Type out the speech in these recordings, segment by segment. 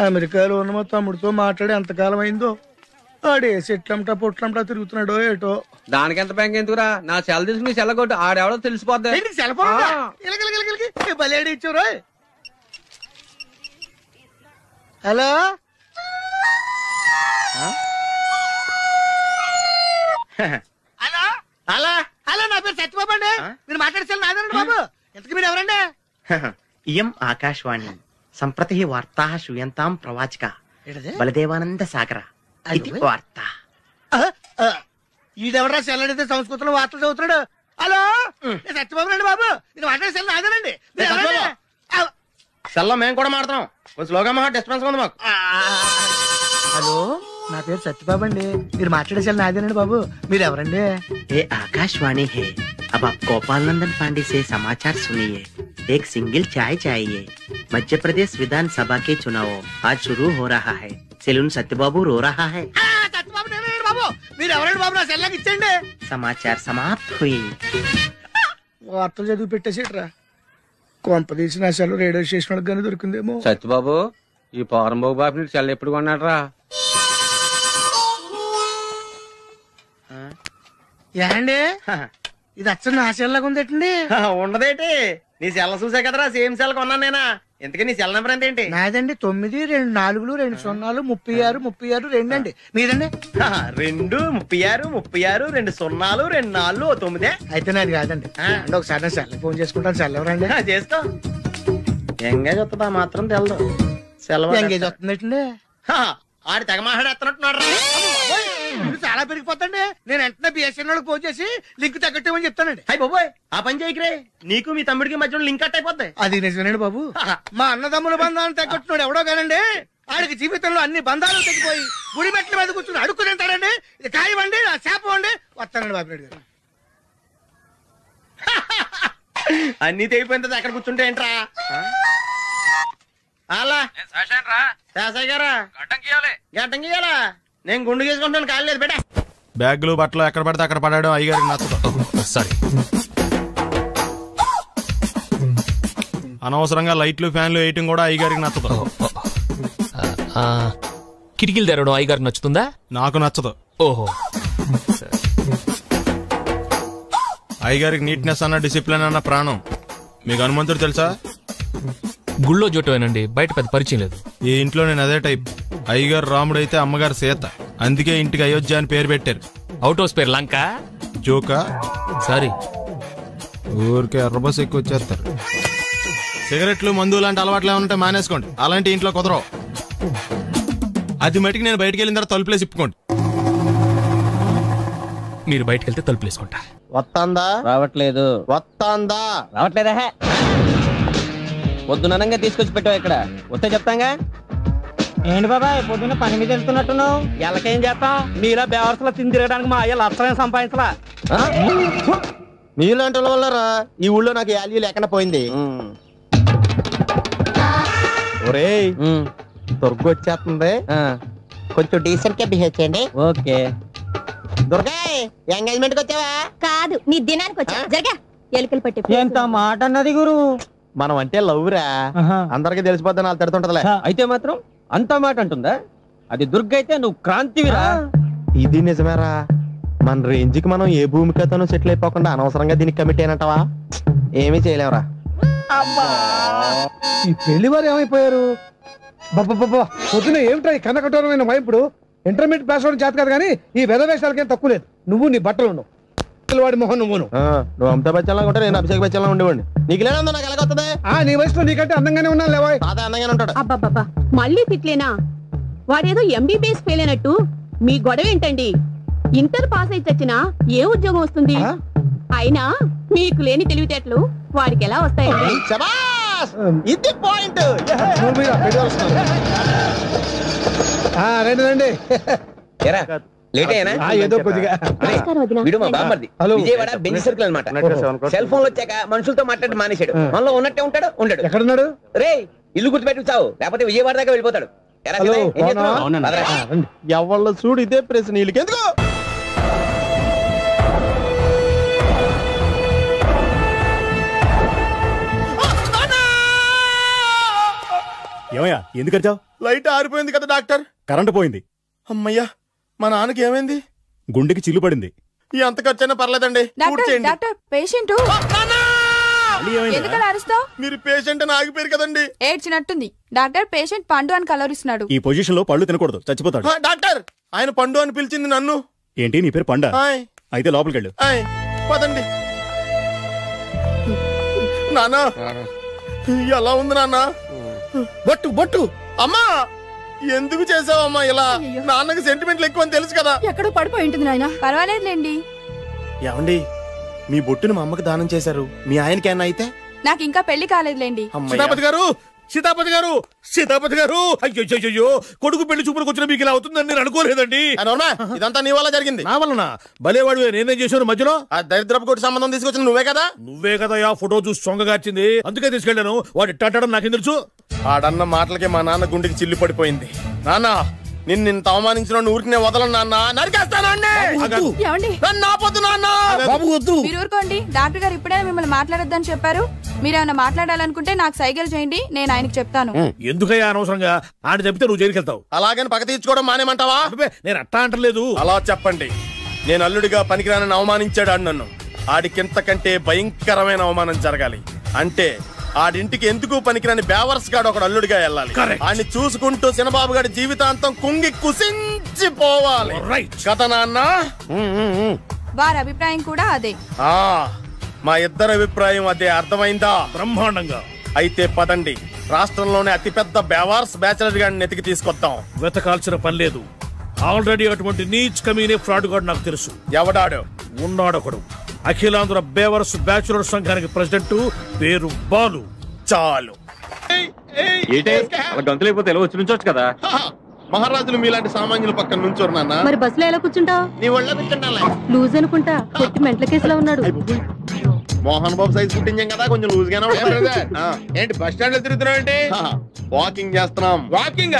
అమెరికాలో ఉన్న మా తమ్ముడితో మాట్లాడి ఎంతకాలం అయిందో. ఆడే చెట్లంటా పొట్లంటా తిరుగుతున్నాడో ఏటో. దానికి ఎంత బ్యాంక్ ఎందుకురా? నా సెల్ తీసుకుని నీ సెల్ కొట్టు, ఆడెవడో తెలిసిపోద్ది. ఇచ్చారు. హలో హలో హలో హలో, నా పేరు సత్యబాబు అండి. మీరు మాట్లాడే నాదండి బాబు. ఎంతకు మీరు ఎవరండి? ఇయం ఆకాశవాణి సంప్రతి వార్తా శ్రూయంతాం ప్రవాచక బలదేవానంద సాగర ఇది వార్త. ఈడెవరా సెల్లడితే సంస్కృతంలో వార్తలు చదువుతున్నాడు. హలో నేను సత్యబాబు అండి బాబు. మీరు మాట్లాడే సెల్ నాదేనండి. సెల్లో మేము కూడా మాడతాం. స్లోగా మా డిస్టర్బెన్స్ ఉంది మాకు. హలో నా పేరు సత్యబాబు అండి. మీరు మాట్లాడే సెల్ నాదేనండి బాబు. మీరు ఎవరండి? ये आकाशवाणी है. अब आप गोपाल नंदन पांडे से समाचार सुनिए. एक सिंगल चाय चाहिए. मध्य प्रदेश विधानसभा के चुनाव आज शुरू हो रहा है. सेलून सत्यबाबू रो रहा है. సత్యబాబు నేనండి బాబు. మీరు ఎవరండి బాబు? నా సెల్లాకి ఇచ్చండి. समाचार समाप्त हुई. వార్తలు చదివి పెట్టేసేట్రా. కొంప తీసి నా సెల్ రేడియో స్టేషన్ గానీ దొరికిందేమో. సత్యబాబు, ఈ పౌరంబాబు బాబు నీకు సెల్ ఎప్పుడు కొన్నాడు రా? ఏండి ఇది అచ్చ నా సెల్లాగా ఉందేటండి? ఉండదేటి, నీ సెల్ చూసా కదరా సేమ్ సెల్ కొన్నాను నేనా. ఇంతకీ నీ సెల్ నెంబర్ ఎంతేంటి? నాదండి 924203636 అండి. మీదండి? 236362049. అయితే నాది కాదండి. అంటే ఒకసారి నా సెల్ ఫోన్ చేసుకుంటాను. సెల్ ఎవరండి? చేసుకో. ఎంగేజ్ వస్తుందా మాత్రం తెలదు. సెలవు ఎంగేజ్ వస్తుందండి. ఆడి తెగ మాట్లాడేస్తున్నట్టున్నాడు. చాలా పెరిగిపోతండి. నేను వెంటనే బిఎస్ఎన్ఎల్ ఫోన్ చేసి లింక్ తగ్గట్టేమని చెప్తానండి. అయ్యి బాబోయ్, ఆ పని చేయకరే. నీకు మీ తమ్ముడికి మధ్యలో లింక్ కట్ అయిపోద్ది. అది నిజమేనండి బాబు. మా అన్నదమ్ముల బంధాలను తగ్గట్టున్నాడు ఎవడో కానండి. ఆడికి జీవితంలో అన్ని బంధాలు తగ్గిపోయి గుడి మెట్ల మీద కూర్చుని అడుక్కు తింటాడండి. ఇది కాయవండి, నా శాపండి. వస్తానండి బాబురెడ్డి గారు. అన్ని తెగిపోయిన తర్వాత ఎక్కడ కూర్చుంటే ఏంట్రా? అలా శాసయ్య గారా గడ్డం గీయాలా? నేను గుండు గీసుకుంటాను. కాలేదు బేటా. బ్యాగులు బట్టలు ఎక్కడ పడితే అక్కడ పడాడు అయ్యగారికి నచ్చదు. సారీ. అనవసరంగా లైట్లు ఫ్యాన్లు వేయటం కూడా అయ్యగారికి నచ్చదు. కిటికీలు తెరవడం అయ్యగారికి నచ్చుతుందా? నాకు నచ్చదు. ఓహో. అయ్యగారికి నీట్నెస్ అన్న డిసిప్లిన్ అన్న ప్రాణం. మీకు హనుమంతుడు తెలుసా? గుళ్ళో జోటమేనండి, బయట పెద్ద పరిచయం లేదు. ఈ ఇంట్లో నేను అదే టైప్. అయ్యగారు రాముడు అయితే అమ్మగారు సీత. అందుకే ఇంటికి అయోధ్య అని పేరు పెట్టారు. అవుట్ హౌస్ పేరు లంక. జోకా? సారీ. ఊరికే ఎర్రబస్ ఎక్కువ వచ్చేస్తారు. సిగరెట్లు మందు లాంటి అలవాట్లు ఏమంటే మానేసుకోండి. అలాంటి ఇంట్లో కుదరవు. అది మటుకు నేను బయటకు వెళ్ళిన తర్వాత తలుపులేసి ఇప్పుకోండి. మీరు బయటకు వెళ్తే తలుపులేసుకుంటా. వస్తాందా? రావట్లేదు. వస్తాందా? రావట్లేదా? పొద్దునంగా తీసుకొచ్చి పెట్టావు ఇక్కడ. వస్తే చెప్తాంగా. ఏంటి బాబాయ్ పొద్దున్న పని మీద వెళ్తున్నట్టున్నావు? ఎలాకేం చేస్తాం? మీలా బేవర్సలా తిని తిరగడానికి మా అయ్య లక్షణం సంపాదించలా. మీలాంటి వల్లరా ఈ ఊళ్ళో నాకు వాల్యూ లేకుండా పోయింది. ఒరేయ్, దుర్గ వచ్చేస్తుంది. కొంచెం డీసెంట్ గా బిహేవ్ చేయండి. ఓకే. దుర్గా, ఎంగేజ్మెంట్ కి వచ్చావా? కాదు, నీ దినానికి వచ్చా. జరగా ఎలుకలు పట్టి. ఎంత మాట అన్నది గురు. మనం అంటే లవ్ రా. అందరికి తెలిసిపోద్దని వాళ్ళు తిడుతుంటదిలే. అయితే మాత్రం అంత మాట అంటుందా? అది దుర్గ అయితే నువ్వు క్రాంతివిరా. ఇది నిజమేరా. మన రేంజ్ కి మనం ఏ భూమికతోనూ సెటిల్ అయిపోకుండా అనవసరంగా దీనికి కమిట్ అయినట్టవా? ఏమీ చేయలేవురా. ఈ పెళ్లి వారు ఏమైపోయారు? బాబా పొద్దున ఏమిటా ఈ కన్నకఠోరమైన వైపుడు? ఇంటర్మీడియట్ పాస్ అవడం చేత కాదు కానీ ఈ వెధవేషాలకేం తక్కువ లేదు. నువ్వు నీ బట్టలు ఉండవు, వాడి మొహం నువ్వును. నువ్వు అమితాబ్ బచ్చన్ లాగా ఉంటే నేను అభిషేక్ బచ్చన్ లాగా ఉండేవాడిని. నీకు లేనందో నాకు ఎలాగొస్తుంది? నీ వయసులో నీకంటే అందంగానే ఉన్నాను లేవా? తాత అందంగానే ఉంటాడు. అబ్బాబ్బా మళ్ళీ తిట్లేనా? వాడేదో ఎంబీబీఎస్ ఫెయిల్ అయినట్టు మీ గొడవ ఏంటండి? ఇంటర్ పాస్ అయి చచ్చినా ఏ ఉద్యోగం వస్తుంది? అయినా మీకు లేని తెలివితేటలు వాడికి ఎలా వస్తాయండి? ఇది పాయింట్. రండి రండి. ఏదో కొద్దిగా విజయవాడ బెంచ్ సర్కిల్ అనమాట. సెల్ ఫోన్ వచ్చాక మనుషులతో మాట్లాడి మానేశాడు. మనలో ఉన్నట్టే ఉంటాడు. ఉండడు. ఎక్కడున్నాడు? రే ఇల్లు గుర్తుపెట్టి చావు, లేకపోతే విజయవాడ దాకా వెళ్ళిపోతాడు. ఎవళ్ళ చూడు ఇదే ప్రశ్న. వీళ్ళకి ఎందుకు? ఏమయ్యా ఎందుకు వచ్చావు? లైట్ ఆరిపోయింది కదా డాక్టర్. కరెంటు పోయింది. అమ్మయ్యా, మా నాన్నకి ఏమైంది? గుండెకి చిల్లు పడింది. ఎంత ఖర్చైనా పర్లేదండి. డాక్టర్ పేషెంట్ ఎందుకలా అరుస్తావు? మీరు పేషెంట్ అని ఆగిపోయారు కదండి. ఏడ్చినట్టుంది. డాక్టర్ పేషెంట్ పండు అని కలవరిస్తున్నాడు. ఈ పొజిషన్ లో పళ్ళు తినకూడదు, చచ్చిపోతాడు. డాక్టర్, ఆయన పండు అని పిలిచింది నన్ను. ఏంటి నీ పేరు పండా? అయితే లోపలికి వెళ్ళు. పదండి. నాన్న ఎలా ఉంది నాన్న? బొట్టు బొట్టు. అమ్మా ఎందుకు చేసావమ్మా ఇలా? నాన్నకి సెంటిమెంట్లు ఎక్కువ అని తెలుసు కదా. ఎక్కడో పడిపోయి ఉంటుంది నాయన. పర్వాలేదులేండి. ఏమండి, మీ బొట్టును మా అమ్మకి దానం చేశారు, మీ ఆయనకి ఏమన్నా అయితే? నాకు ఇంకా పెళ్లి కాలేదులేండి. సీతాపతి గారు, సీతాపతి గారు, సీతాపతి గారు, అయ్యో కొడుకు పెళ్లి చూపులకు వచ్చిన మీకు ఇలా అవుతుందని నేను అనుకోలేదండి. ఇదంతా నీ వల్ల జరిగింది. నా వలన? భలేవాడు, నేనేం చేశాను మధ్యలో? ఆ దరిద్రపు కొట్టి సంబంధం తీసుకొచ్చిన నువ్వే కదా. నువ్వే కదా ఆ ఫోటో చూసి సొంగగార్చింది, అందుకే తీసుకెళ్లాను. వాడు ఇట్టాడని నాకేం తెలుసు? ఆడన్న మాటలకే మా నాన్న గుండెకి చిల్లు పడిపోయింది. నాన్న, నిన్ను అవమానించిన ఊరికి నేను వదలను నాన్న, నరికేస్తానండి. మీరు ఊరుకోండి. డాక్టర్ గారు ఇప్పుడే మిమ్మల్ని మాట్లాడొద్దని చెప్పారు. మీరేమైనా మాట్లాడాలనుకుంటే నాకు సైగలు చేయండి, నేను ఆయనకి చెప్తాను. ఎందుకయ్యా అనవసరంగా? ఆయన చెప్తే నువ్వు జైలుకెళ్తావు. అలాగని పక్క తీర్చుకోవడం మానేమంటావా? నేను అట్టా అంటలేదు. అలా చెప్పండి. నేను అల్లుడిగా పనికిరానని అవమానించాడు ఆడు నన్ను. ఆడికింతకంటే భయంకరమైన అవమానం జరగాలి. అంటే ఆడింటికి ఎందుకు పనికిరాని బేవర్స్ గాడు ఒకడు అల్లుడిగా వెళ్ళాలి. ఆడిని చూసుకుంటూ చిన్నబాబు గారి జీవితాంతం కుంగి కుసించిపోవాలి కదా నాన్న. వారి అభిప్రాయం కూడా అదే. మా ఇద్దరి అభిప్రాయం అదే. అర్థమైందా? బ్రహ్మాండంగా. అయితే పదండి, రాష్ట్రంలోనే అతిపెద్ద బేవార్స్ బ్యాచిలర్ గాడిని ఎతికి తీసుకొద్దాం. వెతకాల్సిన పని లేదు. ఆల్రెడీ అటువంటి నీచ్ కమీనే ఫ్రాడ్ గాడు నాకు తెలుసు. ఎవడాడు? ఉన్నాడొకడు. అఖిలాంధ్ర బేవర్స్ బ్యాచులర్ సంఘానికి ప్రెసిడెంట్, పేరు బాలు. చాలు. గంతులైపోతే ఎలా వచ్చి నుంచోచ్చు కదా. మహారాజులు మీలాంటి సామాన్యుల పక్కన నుంచోరు నాన్న. మరి బస్సులో ఎలా కూర్చుంటావు? నీ ఒళ్ళ కూర్చుంటా. లూజ్ అనుకుంటా, కొట్టి మెంటల కేసులో ఉన్నాడు. మోహన్ బాబు సైజ్ పుట్టించాం కదా, కొంచెం లూజ్ గానే ఏంటి బస్ స్టాండ్ లో తిరుగుతున్నావు? ఏంటి వాకింగ్ చేస్తున్నాం. వాకింగ్?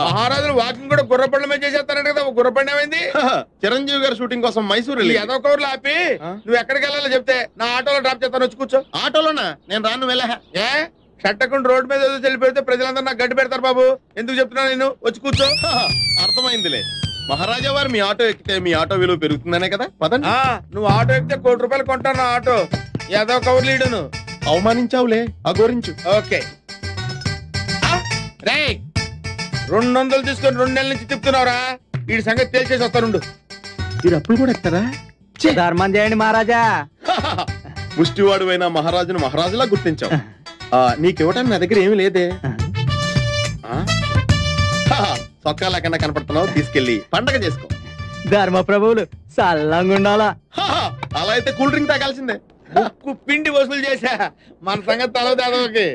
మహారాజులు వాకింగ్ కూడా గుర్రపండ్ల మీద చేసేస్తారంట కదా. గుర్రపండి ఏమైంది? చిరంజీవి గారి షూటింగ్ కోసం మైసూరు ఏదో కవర్లు ఆపి నువ్వు ఎక్కడికి వెళ్ళాలో చెప్తే నా ఆటోలో డ్రాప్ చేస్తాను, వచ్చి కూర్చో. ఆటోలోనా? నేను రాను. వెళ్ళా. ఏ షట్టకుండా రోడ్డు మీద చెల్లిపోతే ప్రజలందరూ నాకు గడ్డి పెడతారు బాబు. ఎందుకు చెప్తున్నా నేను? వచ్చి కూర్చో. అర్థమైందిలే. మహారాజా వారు మీ ఆటో ఎక్కితే మీ ఆటో విలువ పెరుగుతుందనే కదా. పదండి. నువ్వు ఆటో ఎక్కితే ₹1,00,000 కొంటాను నా ఆటో. ఏదో కవర్ లీడును అవమానించావులే, అగోరించు. ఓకే రే, 200 తీసుకొని 2 నెలల నుంచి తిప్పుతున్నావురా. వీడి సంగతి తేల్చేసి వస్తానుండు. మీరు అప్పుడు కూడా ఎత్తారా? ధర్మం చేయండి మహారాజా. ముష్టివాడు అయినా మహారాజును మహారాజులా గుర్తించావు. నీకివ్వటానికి నా దగ్గర ఏమి లేదే. సొక్కా లేకుండా కనపడుతున్నావు, తీసుకెళ్లి పండగ చేసుకో. ధర్మ ప్రభువులు చల్లంగా ఉండాలా. అలా అయితే కూల్ డ్రింక్ తాగాల్సిందే. ముక్కు పిండి వసూలు చేశా. మన సంగతి తలదాదోకి.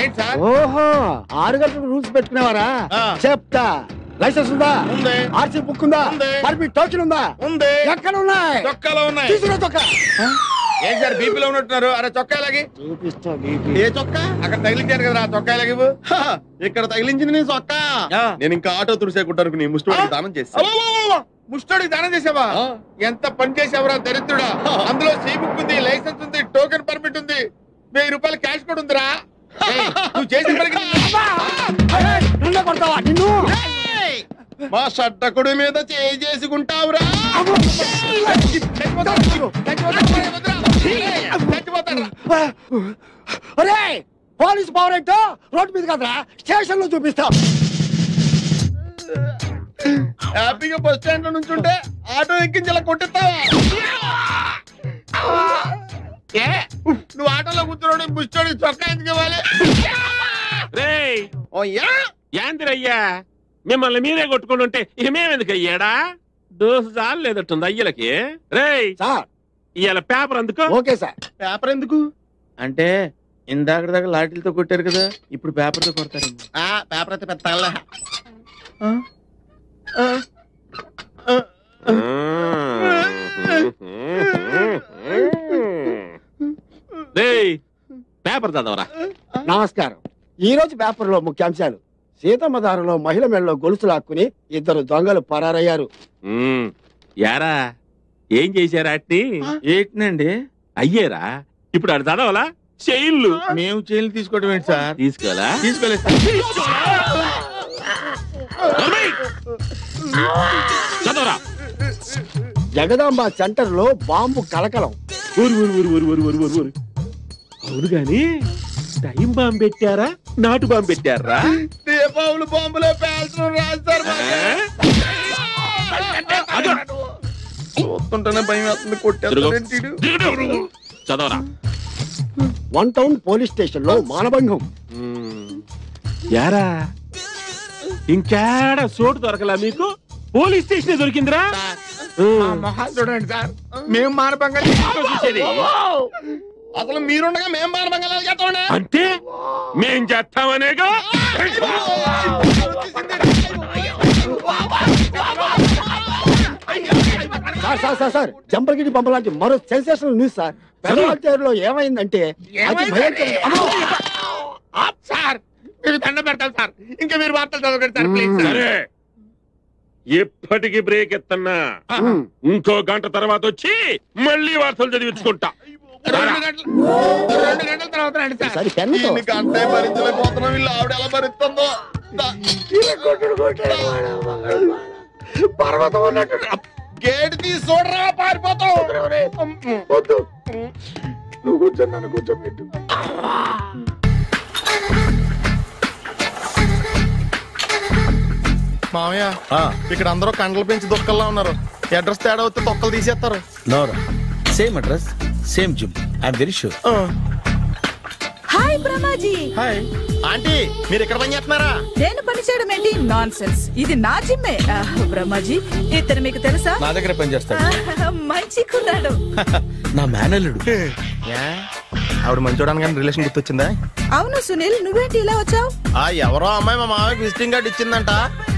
ఏంటి సార్? ఓహో, 6 గంటలకు రూల్స్ పెట్టుకునేవారా? చెప్తా. లైసెన్స్ ఉందా? ఉంది. ఆర్సీ బుక్ ఉందా? పర్మిట్ టోకెన్ ఉందా? ఉంది. ఎక్కడ ఉన్నాయి? చొక్కాలో ఉన్నాయి. తీసుకురా చొక్కా. ఏంటి సార్ బీపీలో ఉన్నట్టున్నారు? అరే చొక్కా లాగి. చూపిస్తా. ఏ చొక్కా? అక్కడ తగిలించారు కదా, చొక్కా లాగి. ఇక్కడ తగిలించింది నీ చొక్కా. నేను ఇంకా ఆటో తుడిసేకుంటాను నీ ముష్టి దానం చేసి. ముష్టోడికి దానం చేసావా? ఎంత పని చేసావురా దరిద్రుడా. అందులో సీ బుక్ ఉంది, లైసెన్స్ ఉంది, టోకెన్ పర్మిట్ ఉంది, ₹1000 క్యాష్ కూడా ఉందిరా. నువ్వు చేసిన పనికి కొడతావా నిన్ను? మా షట్టకుడి మీద చేసుకుంటావురా. అరే, పోలీసు పవర్ ఏంటో రోడ్డు మీద కదరా, స్టేషన్ లో చూపిస్తా. హ్యాపీగా బస్ స్టాండ్ లో నుంచుంటే ఆటో ఎక్కించి ఇలా కొట్టిస్తావా? నువ్వు ఆటోలో కూర్చున్నాడు ముష్టోడి చొక్కా ఎందుకు ఇవ్వాలి? యాందిరయ్యా, మిమ్మల్ని మీరే కొట్టుకుని ఉంటే ఇక మేమెందుకు అయ్యాడా? దోసు చాలు లేదట్టుంది అయ్యలకి. రేయ్ ఇవాళ పేపర్ అందుకో. Okay sir. పేపర్ ఎందుకు అంటే ఇందాక దాకా లాఠీలతో కొట్టారు కదా, ఇప్పుడు పేపర్ తో కొడతారు. పేపర్ అయితే పెద్ద. పేపర్ చదవరా. నమస్కారం. ఈ రోజు పేపర్ లో ముఖ్యాంశాలు: సీతమ్మ దారిలో మహిళ మెడలో గొలుసు లాక్కుని 2 దొంగలు పరారయ్యారు. యారా ఏం చేశారా అట్ని? ఏంటండి అయ్యేరా ఇప్పుడు అది చదవాలా? చైన్లు. మేము చైన్లు తీసుకోవడం ఏంటి సార్? తీసుకోవాలా? తీసుకోలేదు చదవరా. జగదాంబ సెంటర్ లో బాంబు కలకలం. అవును గాని టైం బాంబు పెట్టారా నాటు బాంబు పెట్టారా? దీపావళి బాంబులో పేల్చడం రాదు సార్. చూస్తుంటేనే భయం వేస్తుంది. కొట్టేస్తాడు. చదవరా. 1 టౌన్ పోలీస్ స్టేషన్ లో మానభంగం. యారా ఇంకేడా చోటు దొరకలా మీకు? పోలీస్ స్టేషన్ దొరికిందిరా. మొహాలు చూడండి సార్. మేము మానభంగా చూసేది. అసలు మీరుండగా మేము మానభంగా చేస్తామండి. అంటే మేం చేస్తామనేగా. సార్ జంపగిరి పంప లాంటి మరో సెన్సేషనల్ న్యూస్ సార్. పెదవాళ్ళలో ఏమైందంటే సార్ మీరు దండ పెడతారు సార్. ఇంకా మీరు వార్తలు చదవకండి సార్ ప్లీజ్. సరే ఎప్పటికి బ్రేక్ ఎత్తన్నా. ఇంకో గంట తర్వాత వచ్చి మళ్ళీ వార్తలు చదివించుకుంటా. 2 గంటల తర్వాత రండి సార్. గంట భరించలేకపోతున్నాం. వీళ్ళు ఆవిడ ఎలా భరిస్తుందో. పర్వతం ఉన్నట్టు గేట్ తీసి చూడరా పారిపోతావు. వద్దు నువ్వు కూర్చొని నన్ను కూర్చోబెట్టు. మామయ్య ఇక్కడ అందరూ కండలు పెంచి దుక్కల్లా ఉన్నారు. అడ్రస్ తేడా వస్తే తొక్కలు తీసేస్తారు. Same address same gym. I'm very sure. Hi Brahmaji. Hi aunty. మీరు ఇక్కడ పని చేస్తున్నారా? నేను పని చేయడం ఏంటి? Non sense. ఇది నా జిమ్మే. బ్రహ్మాజీ ఇతను మీకు తెలుసా? నా దగ్గర పని చేస్తాడు. మంచి కుర్రాడు. నా మేనల్లుడు. ఆవిడ మంచి చూడడానికి రిలేషన్ గుర్తొచ్చిందా? అవును సునీల్, నువ్వేంటి ఇలా వచ్చావు? ఎవరో అమ్మాయి మా మామయ్యకి విజిటింగ్ కార్డు ఇచ్చిందంట.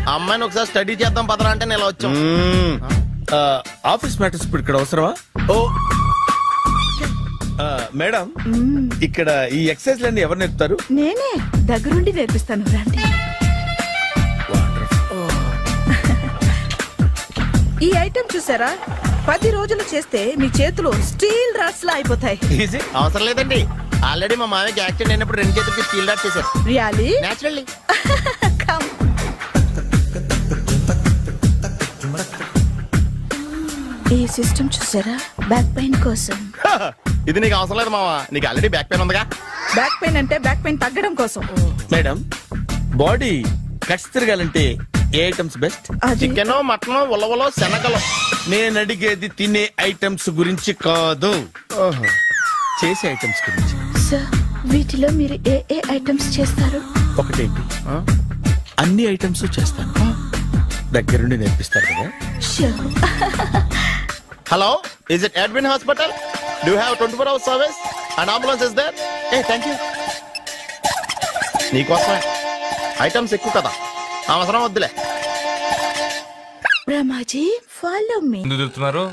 ఆ అమ్మాయిని ఒకసారి స్టడీ చేద్దాం పదరా అంటే నేను ఇలా వచ్చాం. ఆఫీస్ మ్యాటర్స్ ఇప్పుడు ఇక్కడ అవసరమా? ఓ మేడం, ఇక్కడ ఈ ఎక్సర్సైజ్ లన్నీ ఎవరు నేర్పుతారు? నేనే దగ్గరుండి నేర్పిస్తాను. రండి. ఈ ఐటెం చూసారా? 10 రోజులు చేస్తే మీ చేతులు స్టీల్ రాట్స్ లా అయిపోతాయి. అవసరం లేదండి. ఆల్రెడీ మా మామయ్యకి యాక్సిడెంట్ అయినప్పుడు 2 చేతులకి స్టీల్ రాట్ చేశారు. రియల్లీ? నేచురల్లీ. ఈ సిస్టమ్ చూసారా? బ్యాక్ పెయిన్ కోసం. ఇది నీకు అవసరం లేదు మావా. నీకు ఆల్రెడీ బ్యాక్ పెయిన్ ఉందిగా. బ్యాక్ పెయిన్ అంటే బ్యాక్ పెయిన్ తగ్గడం కోసం. మేడం, బాడీ కట్స్ తిరగాలంటే ఏ ఐటమ్స్ బెస్ట్? చికెన్, మటన్, ఉలవలో, శనగలు. నేను అడిగేది తినే ఐటమ్స్ గురించి కాదు, చేసే ఐటమ్స్ గురించి. సార్, వీటిలో మీరు ఏ ఐటమ్స్ చేస్తారు? ఒకటేంటి, అన్ని ఐటమ్స్ చేస్తాను. దగ్గరుండి నేర్పిస్తారు కదా. Hello, is it admin hospital? Do have 24 hours service and ambulance is there? Thank you. నీకోసమే. ఐటమ్స్ ఎక్కువ కదా, అవసరం వద్దులే. Brahmaji, follow me. ఎందుకు తిరుగుతున్నారు?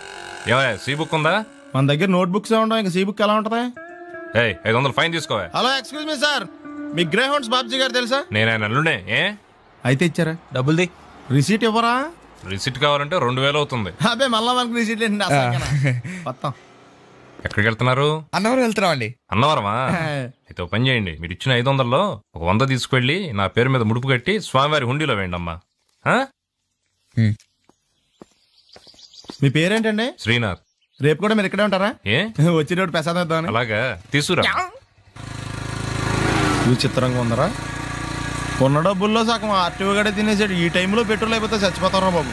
ఏమయ్య, సీ బుక్ ఉందా? మన దగ్గర నోట్ బుక్స్ ఉండవు, ఇంకా సీ బుక్ ఎలా ఉంటది? 500 ఫైన్ తీసుకోవా. హలో, ఎక్స్క్యూజ్ మీ సార్, మీ గ్రే హౌండ్స్ బాబ్జీ గారు తెలుసా? నేను ఆయన అల్లుడే. అయితే ఇచ్చారా? డబ్బుల్ది. రిసీట్ ఇవ్వరా? రిసిట్ కావాలంటే 2000 అవుతుంది. అబ్బే, మళ్ళా మనకు రిసీట్ మొత్తం. ఎక్కడికి వెళ్తున్నారు? అన్నవరం వెళ్తున్నాం అండి. అన్నవరమా? అయితే ఒక పని చేయండి, మీరు ఇచ్చిన 500లో ఒక 100 తీసుకెళ్లి నా పేరు మీద ముడుపు కట్టి స్వామివారి హుండీలో వేయండి అమ్మా. మీ పేరేంటండి? శ్రీనాథ్. రేపు కూడా మీరు ఇక్కడే ఉంటారా? వచ్చినప్పుడు ప్రసాదం ఇద్దామని. అలాగా, తీసుకురా. విచిత్రంగా ఉందరా. కొన్న డబ్బుల్లో సగం ఆర్టీఓ గడే తినేసాడు. ఈ టైంలో పెట్రోల్ అయిపోతే చచ్చిపోతారా బాబు.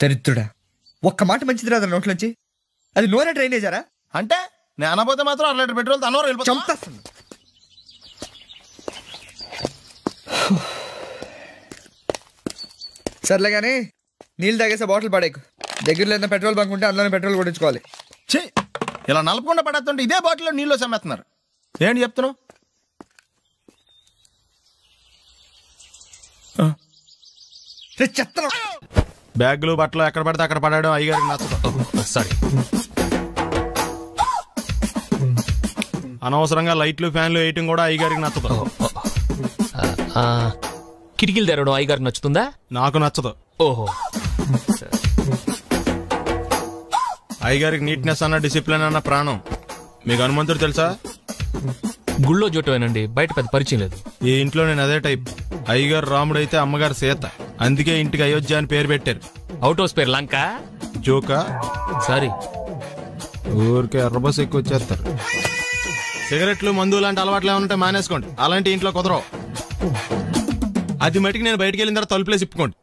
దరిద్రుడా, ఒక్క మాట మంచిది రాదు నోట్లోంచి. అది నూనె డ్రైనేజారా? అంటే నేను అనబోతే మాత్రం 1 లీటర్ పెట్రోల్ తనవరం వెళ్ళిపోతా. సర్లే కానీ నీళ్ళు తాగేసే బాటిల్ పడేకు. దగ్గరలో ఏదైనా పెట్రోల్ బంక్ ఉంటే అందులోనే పెట్రోల్ కొట్టించుకోవాలి. ఇలా నలపకుండా పడేస్తుంటే ఇదే బాటిల్లో నీళ్ళు సమ్మేస్తున్నారు. ఏంటి చెప్తున్నావు? బ్యాగులు బట్టలు ఎక్కడ పడితే అక్కడ పడడం అయ్యగారికి నచ్చదు. సారీ. అనవసరంగా లైట్లు ఫ్యాన్లు వేయటం కూడా అయ్యగారికి నచ్చదు. కిటికీలు తెరవడం అయ్యగారికి నచ్చుతుందా? నాకు నచ్చదు. ఓహో. అయ్యగారికి నీట్నెస్ అన్న డిసిప్లిన్ అన్న ప్రాణం. మీకు హనుమంతుడు తెలుసా? గుళ్ళో జోటమేనండి, బయట పెద్ద పరిచయం లేదు. ఈ ఇంట్లో నేను అదే టైప్. అయ్యగారు రాముడు అయితే అమ్మగారు సీత. అందుకే ఇంటికి అయోధ్య అని పేరు పెట్టారు. అవుట్ హౌస్ పేరు లంక. జోకా? సారీ. ఊరికే ఎర్రబస్ ఎక్కువ వచ్చేస్తారు. సిగరెట్లు మందు లాంటి అలవాట్లు ఏమంటే మానేసుకోండి. అలాంటి ఇంట్లో కుదరవు. అది మటుకు నేను బయటికి వెళ్ళిన తర్వాత తలుపులేసి ఇప్పుకోండి.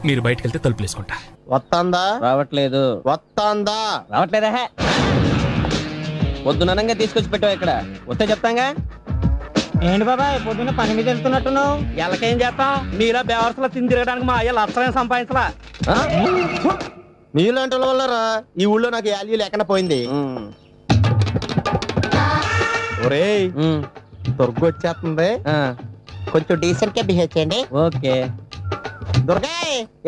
మీరు బయటకు వెళ్తే తలుపులేసుకుంటా. వస్తాందా? రావట్లేదు. వస్తాందా? రావట్లేదా? పొద్దుననంగా తీసుకొచ్చి పెట్టావు ఇక్కడ. వస్తే చెప్తాంగా. ఏంటి బాబాయ్ పొద్దున్న పని మీద వెళ్తున్నట్టున్నావు? ఎలాకేం చేస్తాం? మీలా బేవర్సలా తిని తిరగడానికి మా అయ్య లక్షణం సంపాదించలా. మీలాంటి వల్ల ఈ ఊళ్ళో నాకు వాల్యూ లేకుండా పోయింది. ఒరేయ్ దుర్గ వచ్చేస్తుంది, కొంచెం డీసెంట్ గా బిహేవ్ చేయండి. ఓకే. దుర్గా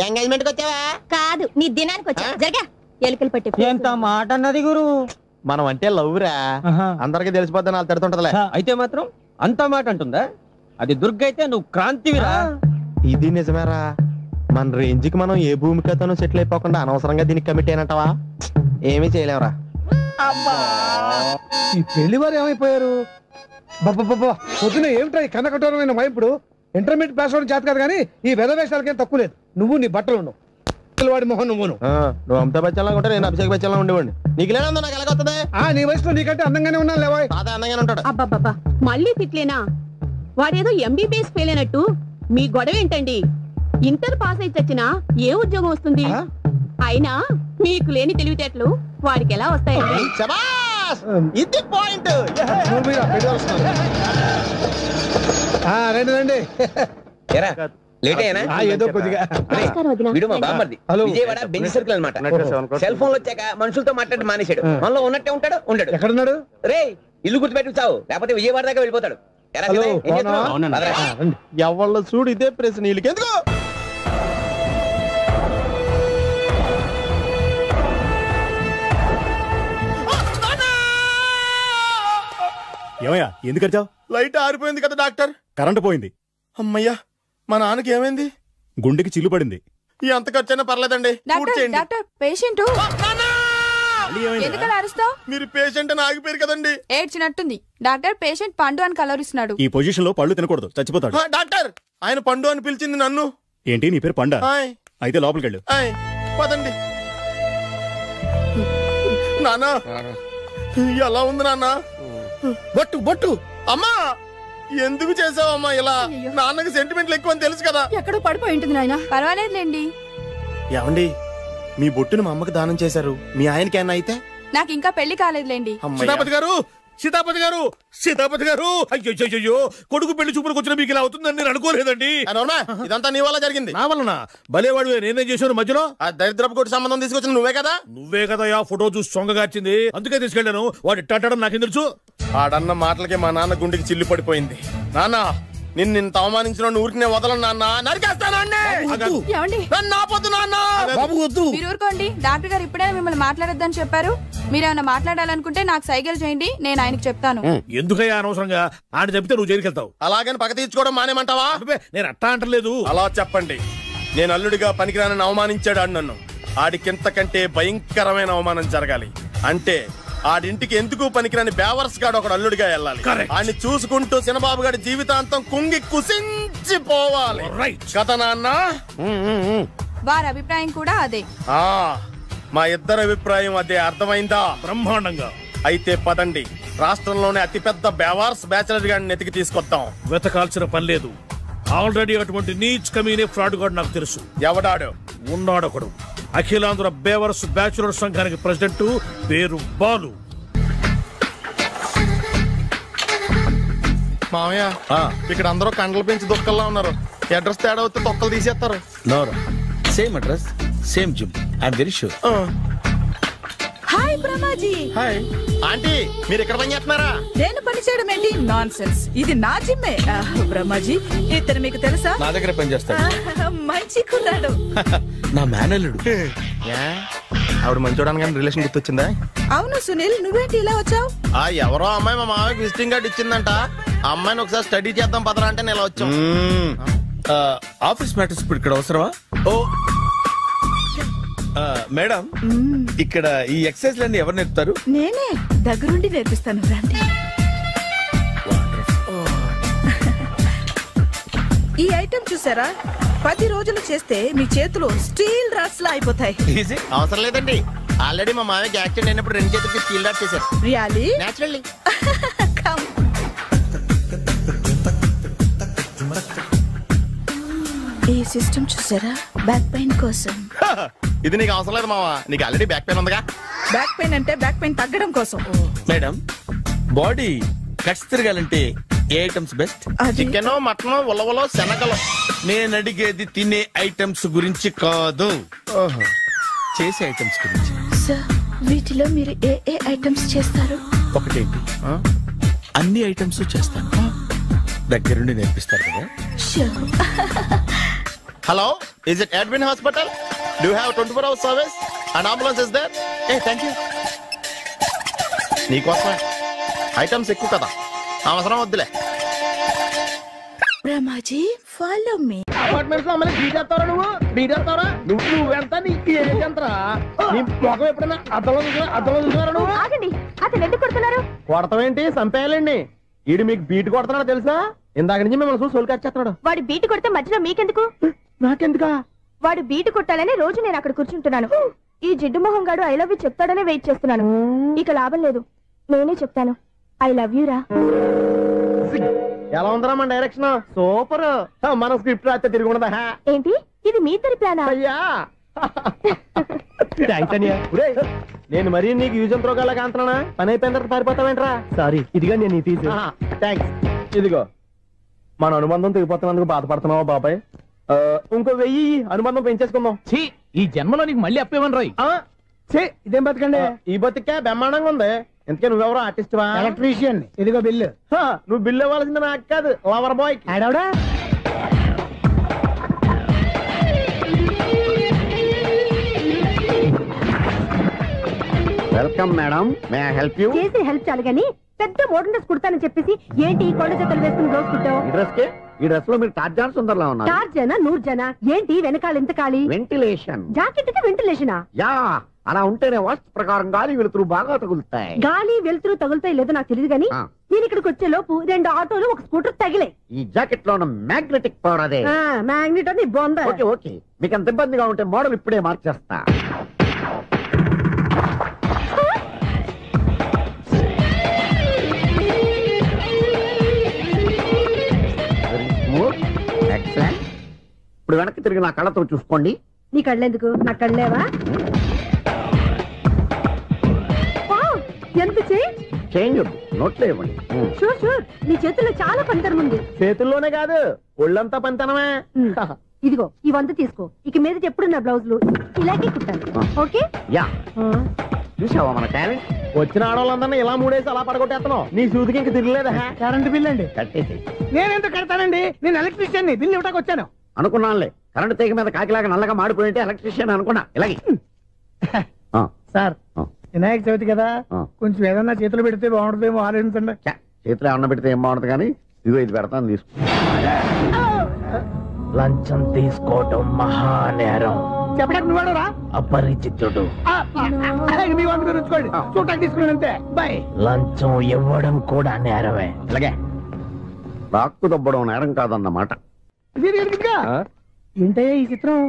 ఎంగేజ్మెంట్ కి వచ్చావా? కాదు, నీ దినానికి వచ్చా. జరగా ఎలుకలు పట్టి. ఎంత మాట అన్నది గురు. మనం అంటే లవ్రా, అందరికి తెలిసిపోద్ది. నాకు తిడుతుంటదిలే. అయితే మాత్రం అంత మాట అంటుందా? అది దుర్గ అయితే నువ్వు క్రాంతివిరా. ఇది నిజమేరా. మన రేంజ్ కి మనం ఏ భూమికతోనూ సెటిల్ అయిపోకుండా అనవసరంగా దీనికి కమిట్ అయినట్టవా? ఏమీ చేయలేవురా. ఈ పెళ్లి వారు ఏమైపోయారు? పొద్దున ఏమిటా ఈ కన్నకఠోరమైన వైపుడు? ఇంటర్మీడియట్ పాస్ అవడం చేత కాదు కానీ ఈ వెధవేషాలకేం తక్కువ లేదు. నువ్వు నీ బట్టలు ఉండవు, వాడి మొహం నువ్వును. నువ్వు అమితాబ్ బచ్చన్ లాగా ఉంటే నేను అభిషేక్ బచ్చన్ లాగా ఉండేవాడిని. నీకు లేనందో నాకు ఎలాగొస్తుంది? నీ వయసులో నీకంటే అందంగానే ఉన్నాను లేవా? అదే అందంగానే ఉంటాడు. అబ్బాబ్బా మళ్ళీ తిట్లేనా? వాడేదో ఎంబీబీఎస్ ఫెయిల్ అయినట్టు మీ గొడవ ఏంటండి? ఇంటర్ పాస్ అయి చచ్చినా ఏ ఉద్యోగం వస్తుంది? అయినా మీకు లేని తెలివితేటలు వాడికి ఎలా వస్తాయండి? ఇది పాయింట్. రండి రండి. లేట్ అయినా ఏదో కొద్దిగా. విజయవాడ బెంచ్ సర్కిల్ అనమాట. సెల్ ఫోన్ వచ్చాక మనుషులతో మాట్లాడి మానేశాడు. మనలో ఉన్నట్టే ఉంటాడు. ఉండడు. ఎక్కడున్నాడు? రే ఇల్లు గుర్తుపెట్టి చావు, లేకపోతే విజయవాడ దాకా వెళ్ళిపోతాడు. ఎవళ్ళ చూడు ఇదే ప్రశ్న. వీళ్ళకి ఎందుకు? ఏమయ్యా ఎందుకు అరిచావు? లైట్ ఆరిపోయింది కదా డాక్టర్. కరెంటు పోయింది. అమ్మయ్యా, మా నాన్నకి ఏమైంది? గుండెకి చిల్లు పడింది. ఎంత ఖర్చైనా పర్లేదండి. డాక్టర్ పేషెంట్ ఎందుకలా అరుస్తావు? మీరు పేషెంట్ అని ఆగిపోయారు కదండి. ఏడ్చినట్టుంది. డాక్టర్ పేషెంట్ పండు అని కలవరిస్తున్నాడు. ఈ పొజిషన్ లో పళ్ళు తినకూడదు, చచ్చిపోతాడు. డాక్టర్ ఆయన పండు అని పిలిచింది నన్ను. ఏంటి నీ పేరు పండా? అయితే లోపలికి వెళ్ళు. పదండి. నాన్న ఎలా ఉంది నాన్న? బొట్టు బొట్టు. అమ్మా ఎందుకు చేసావమ్మా ఇలా? నాన్నకి సెంటిమెంట్లు ఎక్కువ అని తెలుసు కదా. ఎక్కడో పడిపోయి ఉంటుంది నాయన. పర్వాలేదులేండి. ఏమండి మీ బొట్టును మా అమ్మకి దానం చేశారు, మీ ఆయనకి ఏమన్నా అయితే? నాకు ఇంకా పెళ్లి కాలేదులేండి. సీతాపతి గారు, సీతాపతి గారు, సీతాపతి గారు. అయ్యో కొడుకు పెళ్లి చూపులకు వచ్చిన మీకు ఇలా అవుతుందని నేను అనుకోలేదండి. ఇదంతా నీ వల్ల జరిగింది. నా వలన? భలేవాడు నేనేం చేశాను మధ్యలో? ఆ దరిద్రపు కొట్టి సంబంధం తీసుకొచ్చిన నువ్వే కదా. నువ్వే కదా ఆ ఫోటో చూసి సొంగగార్చింది, అందుకే తీసుకెళ్లాను. వాడు ఇట్టాడని నాకేం తెలుసు? ఆడన్న మాటలకే మా నాన్న గుండెకి చిల్లు పడిపోయింది. నాన్న నిన్ను అవమానించిన ఊరికి వదలను నాన్న, నరికేస్తానండి. మీరు ఊరుకోండి. డాక్టర్ గారు ఇప్పుడే మిమ్మల్ని మాట్లాడొద్దని చెప్పారు. మీరేమైనా మాట్లాడాలనుకుంటే నాకు సైగలు చేయండి, నేను ఆయనకు చెప్తాను. ఎందుకయ్యా అనవసరంగా? ఆయన చెప్తే నువ్వు జైలుకెళ్తావు. అలాగని పక్క తీర్చుకోవడం మానేమంటావా? నేను అట్టా అంటలేదు. అలా చెప్పండి. నేను అల్లుడిగా పనికిరానని అవమానించాడు ఆడు నన్ను. ఆడికింతకంటే భయంకరమైన అవమానం జరగాలి. అంటే ఆడింటికి ఎందుకు పనికిరాని బేవర్స్ గాడు ఒకడు అల్లుడిగా వెళ్ళాలి. ఆడిని చూసుకుంటూ చిన్నబాబు గారి జీవితాంతం కుంగి కుసించిపోవాలి కదా నాన్న? వారి అభిప్రాయం కూడా అదే. మా ఇద్దరి అభిప్రాయం అదే. అర్థమైందా? బ్రహ్మాండంగా. అయితే పదండి, రాష్ట్రంలోనే అతిపెద్ద బేవార్స్ బ్యాచిలర్ గాడిని ఎతికి తీసుకొద్దాం. వెతకాల్సిన పని లేదు. ఆల్రెడీ అటువంటి నీచ్ కమీనే ఫ్రాడ్ గాడు నాకు తెలుసు. ఎవడాడు? ఉన్నాడొకడు. అఖిలాంధ్ర బేవర్స్ బ్యాచులర్ సంఘానికి ప్రెసిడెంట్, పేరు బాలు. మామయ్య ఇక్కడ అందరూ కండలు పెంచి దుక్కల్లా ఉన్నారు. అడ్రస్ తేడా వస్తే తొక్కలు తీసేస్తారు. Same address, same gym. I'm very sure. Hi Brahmaji. Hi aunty, మీరు ఇక్కడ పని చేస్తున్నారా? నేను పని చేయడం ఏంటి? Non sense. ఇది నా జిమ్మే. బ్రహ్మాజీ, ఇతను మీకు తెలుసా? నా దగ్గర పని చేస్తాడు. మంచి కుర్రాడు. నా మేనల్లుడు. ఆవిడ మంచి చూడడానికి రిలేషన్ గుర్తొచ్చిందా? అవును సునీల్, నువ్వేంటి ఇలా వచ్చావు? ఎవరో అమ్మాయి మా మామయ్యకి విజిటింగ్ కార్డు ఇచ్చిందంట. ఆ అమ్మాయిని ఒకసారి స్టడీ చేద్దాం పదరా అంటే నేను ఇలా వచ్చాం. ఆఫీస్ మ్యాటర్స్ ఇప్పుడు ఇక్కడ అవసరమా? ఓ మేడం, ఇక్కడ ఈ ఎక్సర్సైజ్ లన్నీ ఎవరు నేర్పుతారు? నేనే దగ్గరుండి నేర్పిస్తాను. రండి. ఈ ఐటెం చూసారా? 10 రోజులు చేస్తే మీ చేతులు స్టీల్ రాట్స్ లా అయిపోతాయి. అవసరం లేదండి, ఆల్రెడీ మా మామయ్యకి యాక్సిడెంట్ అయినప్పుడు 2 చేతులకి స్టీల్ డాట్ చేశారు. రియల్లీ? నేచురల్లీ. ఈ సిస్టమ్ చూసారా? బ్యాక్ పెయిన్ కోసం. ఇది నీకు అవసరం లేదు మావా, నీకు ఆల్రెడీ బ్యాక్ పెయిన్ ఉందిగా. బ్యాక్ పెయిన్ అంటే బ్యాక్ పెయిన్ తగ్గడం కోసం. మేడం, బాడీ కట్స్ తిరగాలంటే ఏ ఐటమ్స్ బెస్ట్? చికెన్, మటన్, ఉలవలో, శనగలు. నేను అడిగేది తినే ఐటమ్స్ గురించి కాదు, చేసే ఐటమ్స్ గురించి. సార్, వీటిలో మీరు ఏ ఏ ఐటమ్స్ చేస్తారు? ఒకటేంటి, అన్ని ఐటమ్స్ చేస్తాను. దగ్గరుండి నేర్పిస్తారు కదా? Hello, is it admin hospital? Do have 24 hours service and ambulance is there? Thank you. నీకోసమే ఐటమ్స్ ఎక్కువ కదా, అవసరం వద్దులే. బ్రహ్మాజీ, ఫాలో మీ. అపార్ట్మెంట్స్ లో అమ్మని బీటేస్తారా? నువ్వెంత? నీకు ఏంటంతరా? నీ మొఖం ఎప్పుడైనా అర్థంలో చూసారా నువ్వు? ఆగండి, అతను ఎందుకు కొడుతున్నారు? కొడతావేంటి? చంపేయాలండి. ఈడు మీకు బీట్ కొడుతున్నాడు తెలుసా? ఇందాక నుంచి మిమ్మల్ని చూసి సోల్కి వచ్చేస్తున్నాడు. వాడు బీటు కొడితే మధ్యలో మీకెందుకు? నాకెందుకా? వాడు బీటు కొట్టాలని రోజు నేను అక్కడ కూర్చుంటున్నాను. ఈ జిడ్డు మొహం గాడు ఐ లవ్ యూ చెప్తాడనే వెయిట్ చేస్తున్నాను. ఇక లాభం లేదు, నేనే చెప్తాను. ఐ లవ్ యూ రా. ఎలా ఉందరా మన డైరెక్షన్? సూపర్. మన స్క్రిప్ట్ రాస్తే తిరిగి ఉండదా? ఏంటి ఇది మీ ఇద్దరి ప్లానా? అయ్యా నేను మరీ నీకు యూజ్ అంత రోగాలకు అంటున్నా. పని అయిపోయిన తర్వాత పారిపోతావేంట్రా? సారీ, ఇదిగా నేను తీసు. థ్యాంక్స్. ఇదిగో, మన అనుబంధం తెగిపోతున్నందుకు బాధపడుతున్నావా బాబాయ్? ఇంకో 1000 అనుబంధం పెంచేసుకుందాం. ఈ జన్మలో నీకు మళ్ళీ అప్పేమని రాయి. ఇదేం బతకండి? ఈ బతికే బ్రహ్మాండంగా ఉంది. ఎందుకే నువ్వెవరో ఆర్టిస్ట్ వా? ఎలక్ట్రీషియన్. ఇదిగో బిల్లు. నువ్వు బిల్లు ఇవ్వాల్సింది నాకు కాదు, లవర్ బాయ్. ఆడవడా? Welcome madam, may I help you? చేసి హెల్ప్ చాలు గాని పెద్ద మోడల్ డ్రెస్ కుడతానని చెప్పేసి ఏంటి కొండ జతలు వేసుకుని రోజు కుట్టావు? ఈ డ్రెస్ కే? ఈ డ్రెస్ లో మీరు టార్జాన్ సుందర్లా ఉన్నారు. టార్జనా నూర్జనా? ఏంటి వెనకాల ఇంత ఖాళీ? వెంటిలేషన్. జాకెట్ కి వెంటిలేషనా? యా, అలా ఉంటేనే వాస్తు ప్రకారం గాలి వెలుతురు బాగా తగులుతాయి. గాలి వెలుతురు తగులుతాయి లేదో నాకు తెలియదు గానీ నేను ఇక్కడికి వచ్చే లోపు 2 ఆటోలు 1 స్కూటర్ తగిలే. ఈ జాకెట్ లో ఉన్న మ్యాగ్నెటిక్ పవర్ అదే. మ్యాగ్నెట్ అని బొంద. ఓకే ఓకే, మీకు అంత ఇబ్బందిగా ఉంటే మోడల్ ఇప్పుడే మార్చేస్తా. ఎక్సలెంట్. ఇప్పుడు వెనక్కి తిరిగి నా కళ్ళతో చూసుకోండి. నీ కళ్ళెందుకు? నా కళ్ళేవా? ఎంత చేంజ్ నోట్లో ఇవ్వండి. షూర్ షూర్, నీ చేతుల్లో చాలా పనితనం ఉంది. చేతుల్లోనే కాదు, ఒళ్ళంతా పనితనమే. ఇదిగో ఈ 100 తీసుకో. ఇక మీద ఎప్పుడు నా బ్లౌజులు ఇలాగే కుట్టాను. ఓకే? యా, చూసావా మన టాలెంట్? వచ్చిన ఆడవాళ్ళందరినీ ఇలా మూడేసి అలా పడగొట్టేస్తున్నావు. నీ సూదికి ఇంక తిరగలేదా? కరెంట్ బిల్ అండి. కట్టేసి. నేనెందుకు కడతానండి? నేను ఎలక్ట్రీషియన్. బిల్ ఇవ్వడానికి వచ్చాను. అనుకున్నానులే, కరెంట్ తీగ మీద కాకిలాగా నల్లగా మాడిపోయింటే ఎలక్ట్రీషియన్ అనుకున్నా. ఇలాగే సార్, వినాయక చవితి కదా, కొంచెం ఏదన్నా చేతులు పెడితే బాగుంటుందేమో ఆలోచించండి. చేతిలో అన్న పెడితే ఏం బాగుంటుంది కానీ ఇదిగో ఇది పెడతాను, తీసుకో. లంచం తీసుకోవటం మహానేరం. చెప్పడానికి నువ్వాడరా? అపరిచితుడు. మీ వంద మీరు ఉంచుకోండి, చూడటానికి తీసుకున్నాను అంతే. బాయ్. లంచం ఇవ్వడం కూడా నేరమే. ఇలాగే రాక్కు దబ్బడం నేరం కాదన్నమాట. ఏంటయ్యా ఈ చిత్రం?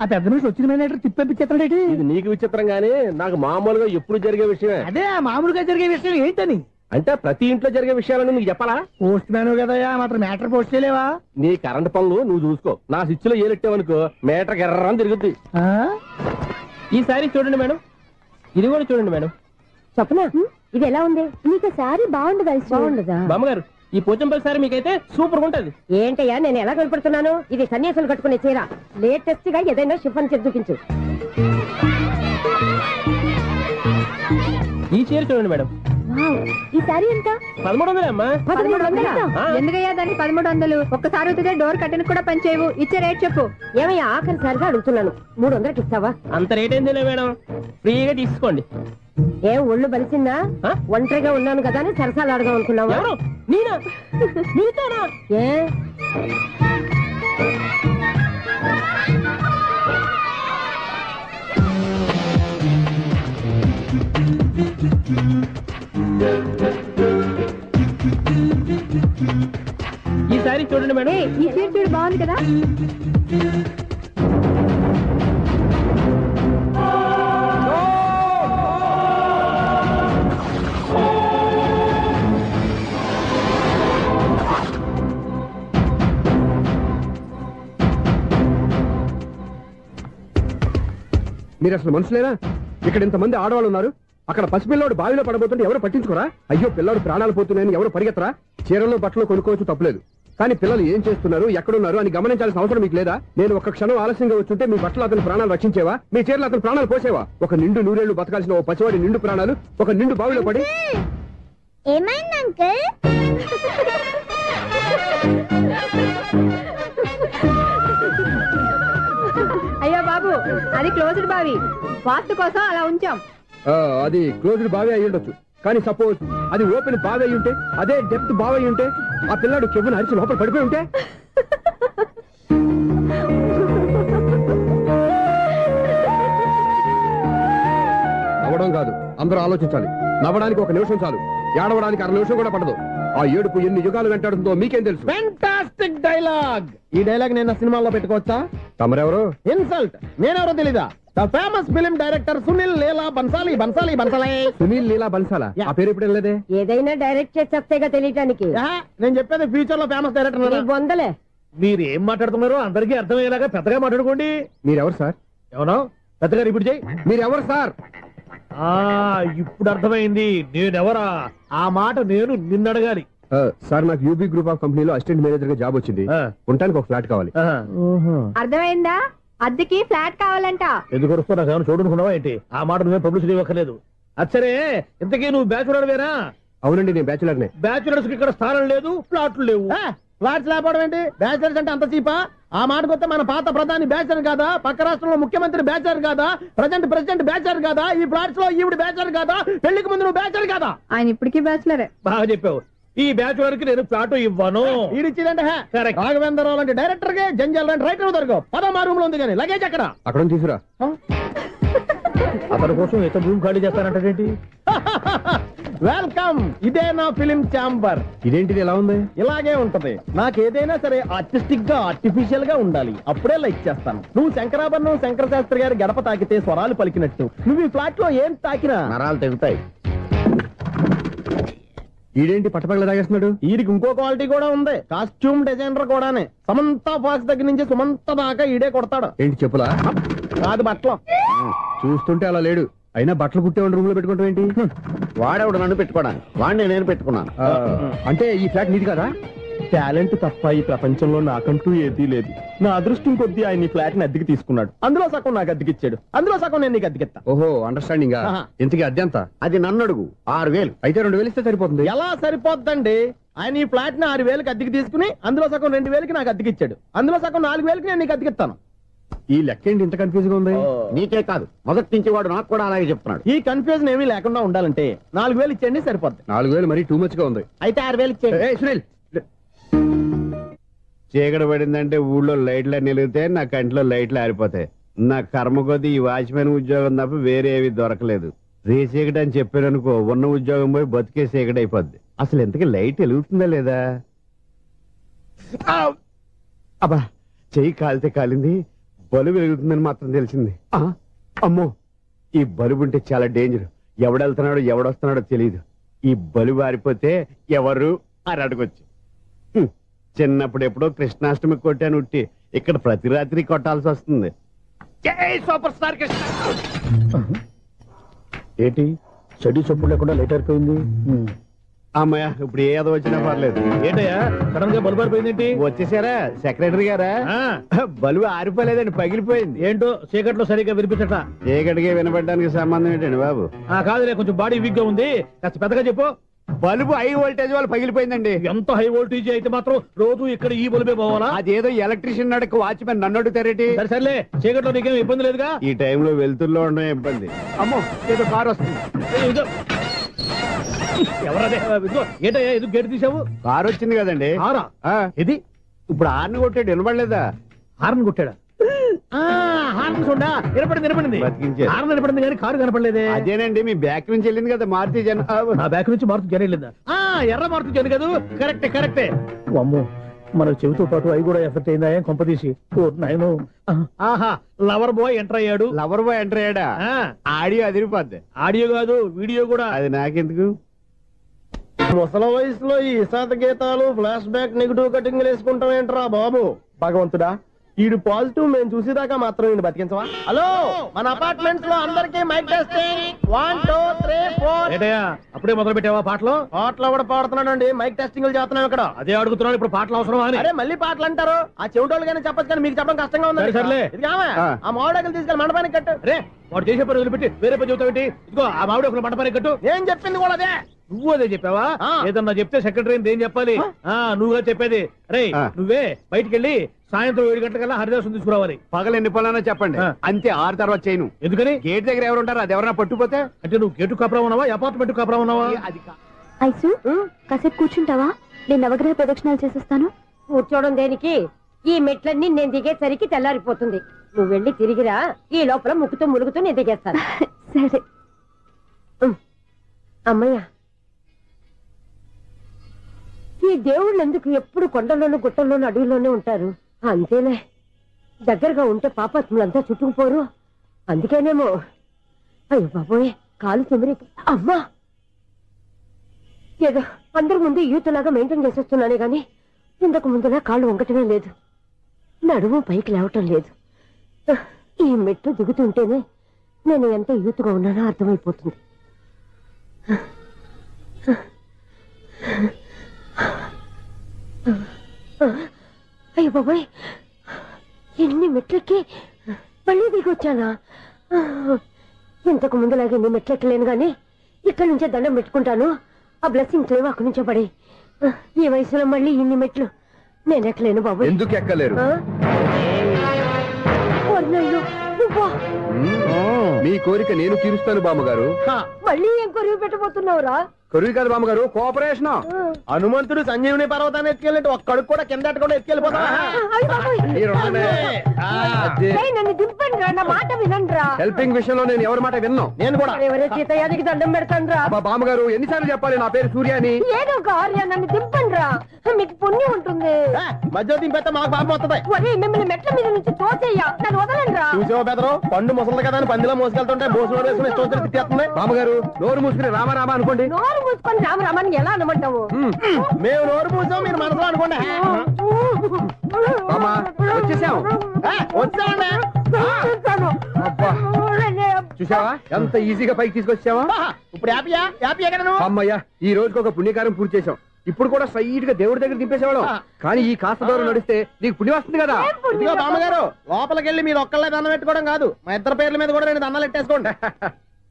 ఆ పెద్ద నుంచి వచ్చిన మేనేటర్ తిప్పించేస్తాడేటి? ఇది నీకు విచిత్రం గానీ నాకు మామూలుగా ఎప్పుడు జరిగే విషయమే. అదే మామూలుగా జరిగే విషయం ఏంటని? అంటే ప్రతి ఇంట్లో జరిగే విషయాలను నీకు చెప్పాలా? పోస్ట్ మ్యాన్ కదయ్యా, మాత్రం మ్యాటర్ పోస్ట్ చేయలేవా? నీ కరెంట్ పనులు నువ్వు చూసుకో. నా స్విచ్ లో ఏలెట్టావనుకో మేటర్ ఎర్రని తిరుగుద్ది. ఈసారి చూడండి మేడం, ఇది కూడా చూడండి మేడం. చెప్పనా? ఇది ఎలా ఉంది? నీకు సారీ బాగుండదా? బాగుండదా బామ్మగారు? ఈ పోచంపల్లి సారీ మీకైతే సూపర్ ఉంటది. ఏంటయ్యా నేను ఎలా కనపడుతున్నాను? ఇది సన్యాసులు కట్టుకునే చీర. లేటెస్ట్ గా ఏదైనా షిఫన్ చేసి చూపించు. ఈ చీర చూడండి మేడం. ఈ సారీ ఎంత? 1300 అమ్మా. 1300? ఎందుకయ్యా దానికి 1300? ఒక్కసారి అవుతుందే డోర్ కట్టెన్ కూడా పనిచేయవు. ఇచ్చే రేట్ చెప్పు. ఏమయ్యా ఆఖరిసారిగా అడుగుతున్నాను, 300కి ఇస్తావా? అంత రేట్ ఏందిలే మేడం, ఫ్రీగా తీసుకోండి. ఏం ఒళ్ళు బలిసిందా? ఒంటరిగా ఉన్నాను కదా అని సరసాలు అడదాం అనుకున్నావా? నేనా? మీతోనా? ఏ ఈ సారీ చూడండి మేడం. ఈ చీర చూడు, బాగుంది కదా. మీరు అసలు మనుషులేనా? ఇక్కడ ఇంతమంది ఆడవాళ్ళు ఉన్నారు, అక్కడ పసిపిల్లాడు బావిలో పడబోతుంటే ఎవరు పట్టించుకోరా? అయ్యో పిల్లాడు ప్రాణాలు పోతున్నాయని ఎవరు పరిగెత్తరా? చీరలు బట్టలు కొనుక్కోవచ్చు, తప్పులేదు. కానీ పిల్లలు ఏం చేస్తున్నారు, ఎక్కడున్నారు అని గమనించాల్సిన అవసరం మీకు లేదా? నేను ఒక క్షణం ఆలస్యంగా వచ్చుంటే మీ బట్టలు అతని ప్రాణాలు రక్షించేవా? మీ చీరలు అతని ప్రాణాలు పోసేవా? ఒక నిండు నూరేళ్లు బతకాల్సిన ఓ పసివాడి నిండు ప్రాణాలు ఒక నిండు బావిలో పడి. ఏమైంది అంకుల్? అయ్యో బాబు, అది క్లోజ్డ్ బావి, వాస్తు కోసం అలా ఉంచాం. అది క్లోజ్డ్ బావి అయి ఉండొచ్చు, కానీ సపోజ్ అది ఓపెన్ బావి అయి ఉంటే, అదే డెప్త్ బావి అయి ఉంటే, ఆ పిల్లాడు కెవ్వును అరిచి లోపల పడిపోయి ఉంటే. నవ్వడం కాదు, అందరూ ఆలోచించాలి. నవ్వడానికి 1 నిమిషం చాలు, ఏడవడానికి 1/2 నిమిషం కూడా పడదు. ఆ ఏడుపు ఎన్ని యుగాలు వెంటాడుతుందో మీకేం తెలుసు? Fantastic dialogue. ఈ డైలాగ్ నేను సినిమాలో పెట్టుకోవచ్చా? తమరెవరు? ఇన్సల్ట్. నేనెవరో తెలీదా? The famous film director Sunil Leela Bansali. Sunil Leela బన్సాలా? ఆ పేరు ఇప్పుడు లేదే. ఏదైనా డైరెక్ట్ చేసి వస్తేగా తెలియటానికి. నేను చెప్పేది ఫ్యూచర్ లో ఫేమస్ డైరెక్టర్. వందలే. మీరు ఏం మాట్లాడుతున్నారో అందరికీ అర్థమయ్యేలాగా పెద్దగా మాట్లాడుకోండి. మీరెవరు సార్? ఎవరో పెద్దగా రిపీట్ చేయి. మీరెవరు సార్? ఇప్పుడు అర్థమైంది నేనెవరా. ఆ మాట నేను నిన్నడగాలి. సార్, నాకు యూబీ గ్రూప్ ఆఫ్ కంపెనీలో అసిస్టెంట్ మేనేజర్ గా జాబ్ వచ్చింది. ఉండటానికి ఒక ఫ్లాట్ కావాలి. అర్థమైందా? అద్దెకి ఫ్లాట్ కావాలంట. ఎందుకు వస్తున్నా నాకు చూడనుకున్నావా ఏంటి? ఆ మాట నువ్వే పబ్లిసిటీ ఇవ్వక్కర్లేదు. అచ్చరే, ఇంతకీ నువ్వు బ్యాచులర్ వేరా? అవునండి, నేను బ్యాచులర్నే. బ్యాచులర్స్ కి ఇక్కడ స్థానం లేదు, ఫ్లాట్లు లేవు. ఫ్లాట్స్ లేకపోవడం ఏంటి? బ్యాచులర్స్ అంటే అంత చీపా? ఆ మాటకొస్తే మన పాత ప్రధాని బ్యాచర్ కాదా? పక్క రాష్ట్రంలో ముఖ్యమంత్రి బ్యాచర్ కాదా? ప్రెసిడెంట్ బ్యాచర్ కాదా? ఈ ఫ్లాట్స్ లో ఈవిడ బ్యాచర్ కాదా? పెళ్లికి ముందు నువ్వు బ్యాచర్ కాదా? ఆయన ఇప్పటికీ బ్యాచులరే. బాగా చెప్పావు. ఈ బ్యాచులర్ కి నేను ఫ్లాట్ ఇవ్వను. ఈడిచ్చిందంటే రాఘవేంద్రరావు లాంటి డైరెక్టర్ కి జంజల్ లాంటి రైటర్ దొరకవు. 13 రూమ్ లో ఉంది కానీ లగేజ్ అక్కడ. అక్కడ తీసుకురా. అతని కోసం ఎంత రూమ్ ఖాళీ చేస్తానంటే వెల్కమ్. ఇదే నా ఫిలిం ఛాంబర్. ఇదేంటిది ఎలా ఉంది? ఇలాగే ఉంటది. నాకు ఏదైనా సరే ఆర్టిస్టిక్ గా ఆర్టిఫిషియల్ గా ఉండాలి, అప్పుడే లైక్ చేస్తాను. నువ్వు శంకరాభరణం శంకర శాస్త్రి గారి గడప తాకితే స్వరాలు పలికినట్టు నువ్వు ఈ ఫ్లాట్ లో ఏం తాకినా నరాలు తెగుతాయి. ఈడేంటి పట్టపగల తాగేస్తున్నాడు? వీడికి ఇంకో క్వాలిటీ కూడా ఉంది. కాస్ట్యూమ్ డిజైనర్ కూడానే. సమంత ఫాక్స్ దగ్గర నుంచి సుమంత దాకా ఈడే కొడతాడు. ఏంటి చెప్పులా? కాదు, బట్టలు. చూస్తుంటే అలా లేడు. అయినా బట్టలు కుట్టేవాడి రూమ్ లో పెట్టుకుంటాం ఏంటి? వాడేవాడు నన్ను పెట్టుకోవడానికి, వాడిని నేను పెట్టుకున్నాను. అంటే ఈ ఫ్లాట్ నీది కదా? టాలెంట్ తప్ప ఈ ప్రపంచంలో నాకంటూ ఏదీ లేదు. నా అదృష్టం కొద్దీ ఆయన ఈ ఫ్లాట్ ని అద్దెకి తీసుకున్నాడు. అందులో సగం నాకు అద్దెకిచ్చాడు, అందులో సగం నేను నీకు అద్దెకిస్తా. ఓహో, అండర్స్టాండింగ్. ఇంతకీ అద్దె ఎంత? అది నన్ను అడుగు. 6000. అయితే 2000 ఇస్తే సరిపోతుంది. ఎలా సరిపోద్దండి? ఆయన ఈ ఫ్లాట్ ని 6000కి అద్దెకి తీసుకుని అందులో సగం 2000కి నాకు అద్దెకిచ్చాడు, అందులో సగం 4000కి నేను నీకు అద్దెకిస్తాను. ఈ లెక్క ఏంటి ఇంత కన్ఫ్యూజ్ గా ఉంది? నీకే కాదు, మొదటి నుంచి వాడు నాకు కూడా అలాగే చెప్తున్నాడు. ఈ కన్ఫ్యూజన్ ఏమీ లేకుండా ఉండాలంటే 4000 ఇచ్చేయండి, సరిపోద్ది. 4000 మరీ టూ మచ్ గా ఉంది. అయితే 6000 ఇచ్చేయండి. సునీల్, చీకటి పడిందంటే ఊళ్ళో లైట్లు నిలిగితే నా కంట్లో లైట్లు ఆరిపోతాయి. నా కర్మ కొద్దీ ఈ వాచ్మెన్ ఉద్యోగం తప్ప వేరే ఏవి దొరకలేదు. రేసీకటి అని చెప్పారనుకో, ఉన్న ఉద్యోగం పోయి బతికే చీకటి అయిపోద్ది. అసలు ఇంతకీ లైట్ వెలుగుతుందా లేదా? అబ్బా, చెయ్యి కాలితే కాలింది, బలుబు వెలుగుతుందని మాత్రం తెలిసింది. అమ్మో, ఈ బలుబు ఉంటే చాలా డేంజర్. ఎవడెళ్తున్నాడో ఎవడొస్తున్నాడో తెలియదు. ఈ బలుబు ఆరిపోతే ఎవరు అని అడగొచ్చు. చిన్నప్పుడు ఎప్పుడో కృష్ణాష్టమి కొట్టాను ఉట్టి, ఇక్కడ ప్రతి రాత్రి కొట్టాల్సి వస్తుంది. Super star Krishna. ఏంటి చెడు చప్పుడు లేకుండా లైట్ అయిపోయింది? అమ్మయ్య ఇప్పుడు ఏదో వచ్చినా పర్లేదు. ఏంటయ్యా సడన్ గా బల్బు ఆరిపోయింది? వచ్చేసారా సెక్రటరీ గారా? బల్బు ఆరిపోలేదండి, పగిలిపోయింది. ఏంటో చీకట్లో సరిగ్గా వినిపించట. చీకటికి వినపడడానికి సంబంధం ఏంటండి బాబు? కాదులే, కొంచెం బాడీ వీక్ గా ఉంది, కాస్త పెద్దగా చెప్పు. బల్బు హై వోల్టేజ్ వాళ్ళు పగిలిపోయిందండి. ఎంత హై వోల్టేజ్ అయితే మాత్రం రోజు ఇక్కడ ఈ బల్బే పోవాలా? అదేదో ఎలక్ట్రీషియన్ నడక వాచ్మెన్ నన్ను అడుగుతారేటి? సర్లే, చీకట్లో నీకేం ఇబ్బంది లేదుగా? ఈ టైంలో వెళ్తుల్లో ఉండడం ఇబ్బంది. అమ్మో ఏదో కారు వస్తుంది. ఎవరదే? ఏంటయ్యా ఇది గేట్ తీసావు? కారు వచ్చింది కదండి. ఇది ఇప్పుడు హార్న్ కొట్టాడు, వినపడలేదా? హార్న్ కొట్టాడా? హార్న్ చూడా వినపడింది. హార్న్ వినపడింది కానీ కారు కనపడలేదే. అదేనండి మీ బ్యాక్ నుంచి వెళ్ళింది కదా మారుతి జన. నా బ్యాక్ నుంచి మారుతి జన వెళ్ళిందా? ఎర్ర మారుతి జన కదా? కరెక్టే. అమ్మో, మన చెవితో పాటు అవి కూడా ఎఫెక్ట్ అయిందా? ఏం కొంపదీసి నాయను. ఆహా, లవర్ బాయ్ ఎంటర్ అయ్యాడు. లవర్ బాయ్ ఎంటర్ అయ్యాడా? ఆడియో అదిరిపోద్ది. ఆడియో కాదు, వీడియో కూడా. అది నాకెందుకు? ముసల వయసులో ఈ ఇసాత గీతాలు, ఫ్లాష్ బ్యాక్, నెగిటివ్ కటింగ్ వేసుకుంటాం ఏంట్రా బాబు? భగవంతుడా, ఈడు పాజిటివ్ మేము చూసేదాకా మాత్రం ఈయన బతికించవా? హలో, మన అపార్ట్మెంట్స్ లో అందరికీ మైక్ టెస్టింగ్ 1 2 3 4. ఏంటయ్యా అప్పుడే మొదలు పెట్టావా పాటలు? పాటలు కూడా పాడుతున్నాడండి, మైక్ టెస్టింగ్ చేస్తున్నాం ఇక్కడ. అదే అడుగుతున్నాను, ఇప్పుడు పాటలు అవసరమా అని. అరే మళ్ళీ పాటలు అంటారు, ఆ చెవిటోళ్ళు కానీ చెప్పచ్చు కానీ మీకు చెప్పడం కష్టంగా ఉంది. సర్లే, ఆ మామిడాకులు తీసుకెళ్ళి మండపానికి కట్టు. రే, వాడు చేసే పని వదిలిపెట్టి వేరే పని చెబుతావేంటి? ఇదిగో ఆ మామిడి ఒక మంటపానికి కట్టు. నేను చెప్పింది కూడా అదే. నువ్వు అదే చెప్పావా? ఏదన్నా చెప్తే సెక్రటరీ ఏం చెప్పాలి? నువ్వుగా చెప్పేది. రే, నువ్వే బయటికి వెళ్ళి సాయంత్రం 7 గంటలకల్లా హరిదాసు తీసుకురావాలి. పగలు ఎన్ని పనులన్నా చెప్పండి, అంతే. 6 తర్వాత చేయను. ఎందుకని? గేట్ దగ్గర ఎవరు ఉంటారు, అది ఎవరన్నా పట్టుపోతే. అంటే నువ్వు గేటు కాపురా ఉన్నావా, అపార్ట్మెంట్ కాపురా ఉన్నావా? ఐసు, కాసేపు కూర్చుంటావా? నేను నవగ్రహ ప్రదక్షిణాలు చేసేస్తాను. కూర్చోవడం దేనికి? ఈ మెట్లన్నీ నేను దిగేసరికి తెల్లారిపోతుంది. నువ్వు వెళ్ళి తిరిగిరా, ఈ లోపల ముక్కుతూ ములుగుతూ నేను దిగేస్తాను. సరే అమ్మయ్య, ఈ దేవుళ్ళు ఎందుకు ఎప్పుడు కొండల్లోనూ గుట్టల్లోనూ అడవిలోనే ఉంటారు? అంతేలే, దగ్గరగా ఉంటే పాపాత్ములంతా చుట్టుకుపోరు. అందుకేనేమో. అయ్యో బాబోయ్, కాలు చెమిరి. అమ్మా, ఏదో అందరి ముందు యూత్లాగా మెయింటైన్ చేసేస్తున్నానే గాని ఇంతకు ముందులా కాళ్ళు వంకటమే లేదు, నడుము పైకి లేవటం లేదు. ఈ మెట్లు దిగుతుంటేనే నేను ఎంత యూత్గా ఉన్నానో అర్థమైపోతుంది. అయ్యో బాబాయ్, ఎన్ని మెట్లకి మళ్ళీ దిగొచ్చానా? ఇంతకు ముందులాగే ఎన్ని మెట్లెక్కలేను గాని ఇక్కడి నుంచే దండం పెట్టుకుంటాను. ఆ బ్లెస్సింగ్స్ లేవు అక్కడి నుంచే పడే. ఈ వయసులో మళ్ళీ ఇన్ని మెట్లు నేను ఎక్కలేను బాబు. ఎందుకు ఎక్కలేరు? మీ కోరిక నేను తీరుస్తాను బామ్మగారు. మళ్ళీ ఏం కొరివి పెట్టబోతున్నావురా? కొరివి కాదు బామ్మగారు, కోఆపరేషన్. హనుమంతుడు సంజీవుని పర్వతాన్ని ఎత్తుకెళ్ళినట్టు ఒక్కడికి కూడా కింద ఎట్టకుండా ఎత్తుకెళ్ళిపోతా. నన్ను దింపండి రా, నా మాట వినండి రా. హెల్పింగ్ విషయంలో నేను ఎవరి మాట విన్నాను. నేను కూడా ఎవరే సీతయ్యానికి దండం పెడతాను రా. బామ్మగారు ఎన్నిసార్లు చెప్పాలి నా పేరు సూర్యాని? ఏదో ఒక ఆర్య, నన్ను దింపండి రా, మీకు పుణ్యం ఉంటుంది. మధ్య దింపేస్తే మాకు పాపం వస్తుంది. మిమ్మల్ని మెట్ల మీద నుంచి తోసేయ్యా, నన్ను వదలండి రా. చూసావా బెదరు, పండు ముసలి కదా అని పందిలో మోసుకెళ్తుంటే భోజనం వేసుకుని ఇష్టం తిట్టేస్తుంది. బామ్మగారు నోరు మూసుకుని రామారామా అనుకోండి. నోరు మూసుకొని రామరామని ఎలా అనమంటావు? మేము నోరు మూసాం, మీరు మనసులో అనుకోండి. వచ్చేసాం. చూసావా ఎంత ఈజీగా పైకి తీసుకొచ్చావా? ఇప్పుడు హ్యాపీయా కదా నువ్వు? అమ్మయ్యా, ఈ రోజుకి ఒక పుణ్యకారం పూర్తి చేసాం. ఇప్పుడు కూడా స్ట్రైట్ గా దేవుడి దగ్గర దింపేసేవాళ్ళం. కానీ ఈ కాస్త దూరం నడిస్తే నీకు పుణ్యం వస్తుంది కదా. ఇదిగో బామ్మగారు, లోపలికి వెళ్ళి మీరు ఒక్కళ్ళే దండం పెట్టుకోవడం కాదు, మా ఇద్దరు పేర్ల మీద కూడా నేను దండాలు పెట్టేసుకోండి.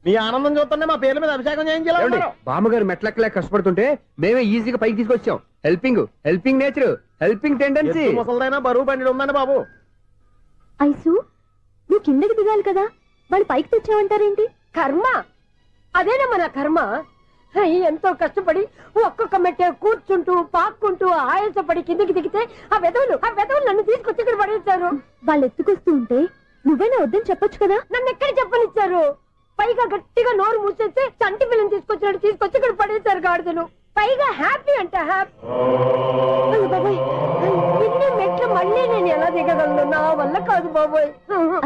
మీ ఆనందం చూస్తుంటే మా పేర్ల మీద అభిషేకం చేయించాలి. బామ్మగారు మెట్లెక్కలే కష్టపడుతుంటే మేమే ఈజీగా పైకి తీసుకొచ్చాం. Helping nature, helping tendency. ముసలిదైనా బరువు బండి ఉందండి బాబు. ఐసు, నువ్వు కిందకి దిగాలి కదా, వాళ్ళు పైకి తెచ్చావంటారేంటి? కర్మ, అదేనమ్మా నా కర్మ. ఎంతో కష్టపడి ఒక్కొక్క మెట్టే కూర్చుంటూ పాక్కుంటూ ఆయాసపడి కిందకి దిగితే ఆ వెధవులు నన్ను తీసుకొచ్చి ఇక్కడ పడేశారు. వాళ్ళు ఎత్తుకొస్తూ ఉంటే నువ్వైనా వద్దని చెప్పొచ్చు కదా. నన్ను ఎక్కడ చెప్పనిచ్చారు? పైగా గట్టిగా నోరు మూసేస్తే చంటి పిల్లని తీసుకొచ్చినట్టు తీసుకొచ్చి ఇక్కడ పడేశారు గాడిదలు. పైగా హ్యాపీ అంట హ్యాపీ. బాబాయ్, ఇన్ని మెట్లు మళ్ళీ నేను ఎలా దిగగలను? నా వల్ల కాదు బాబాయ్.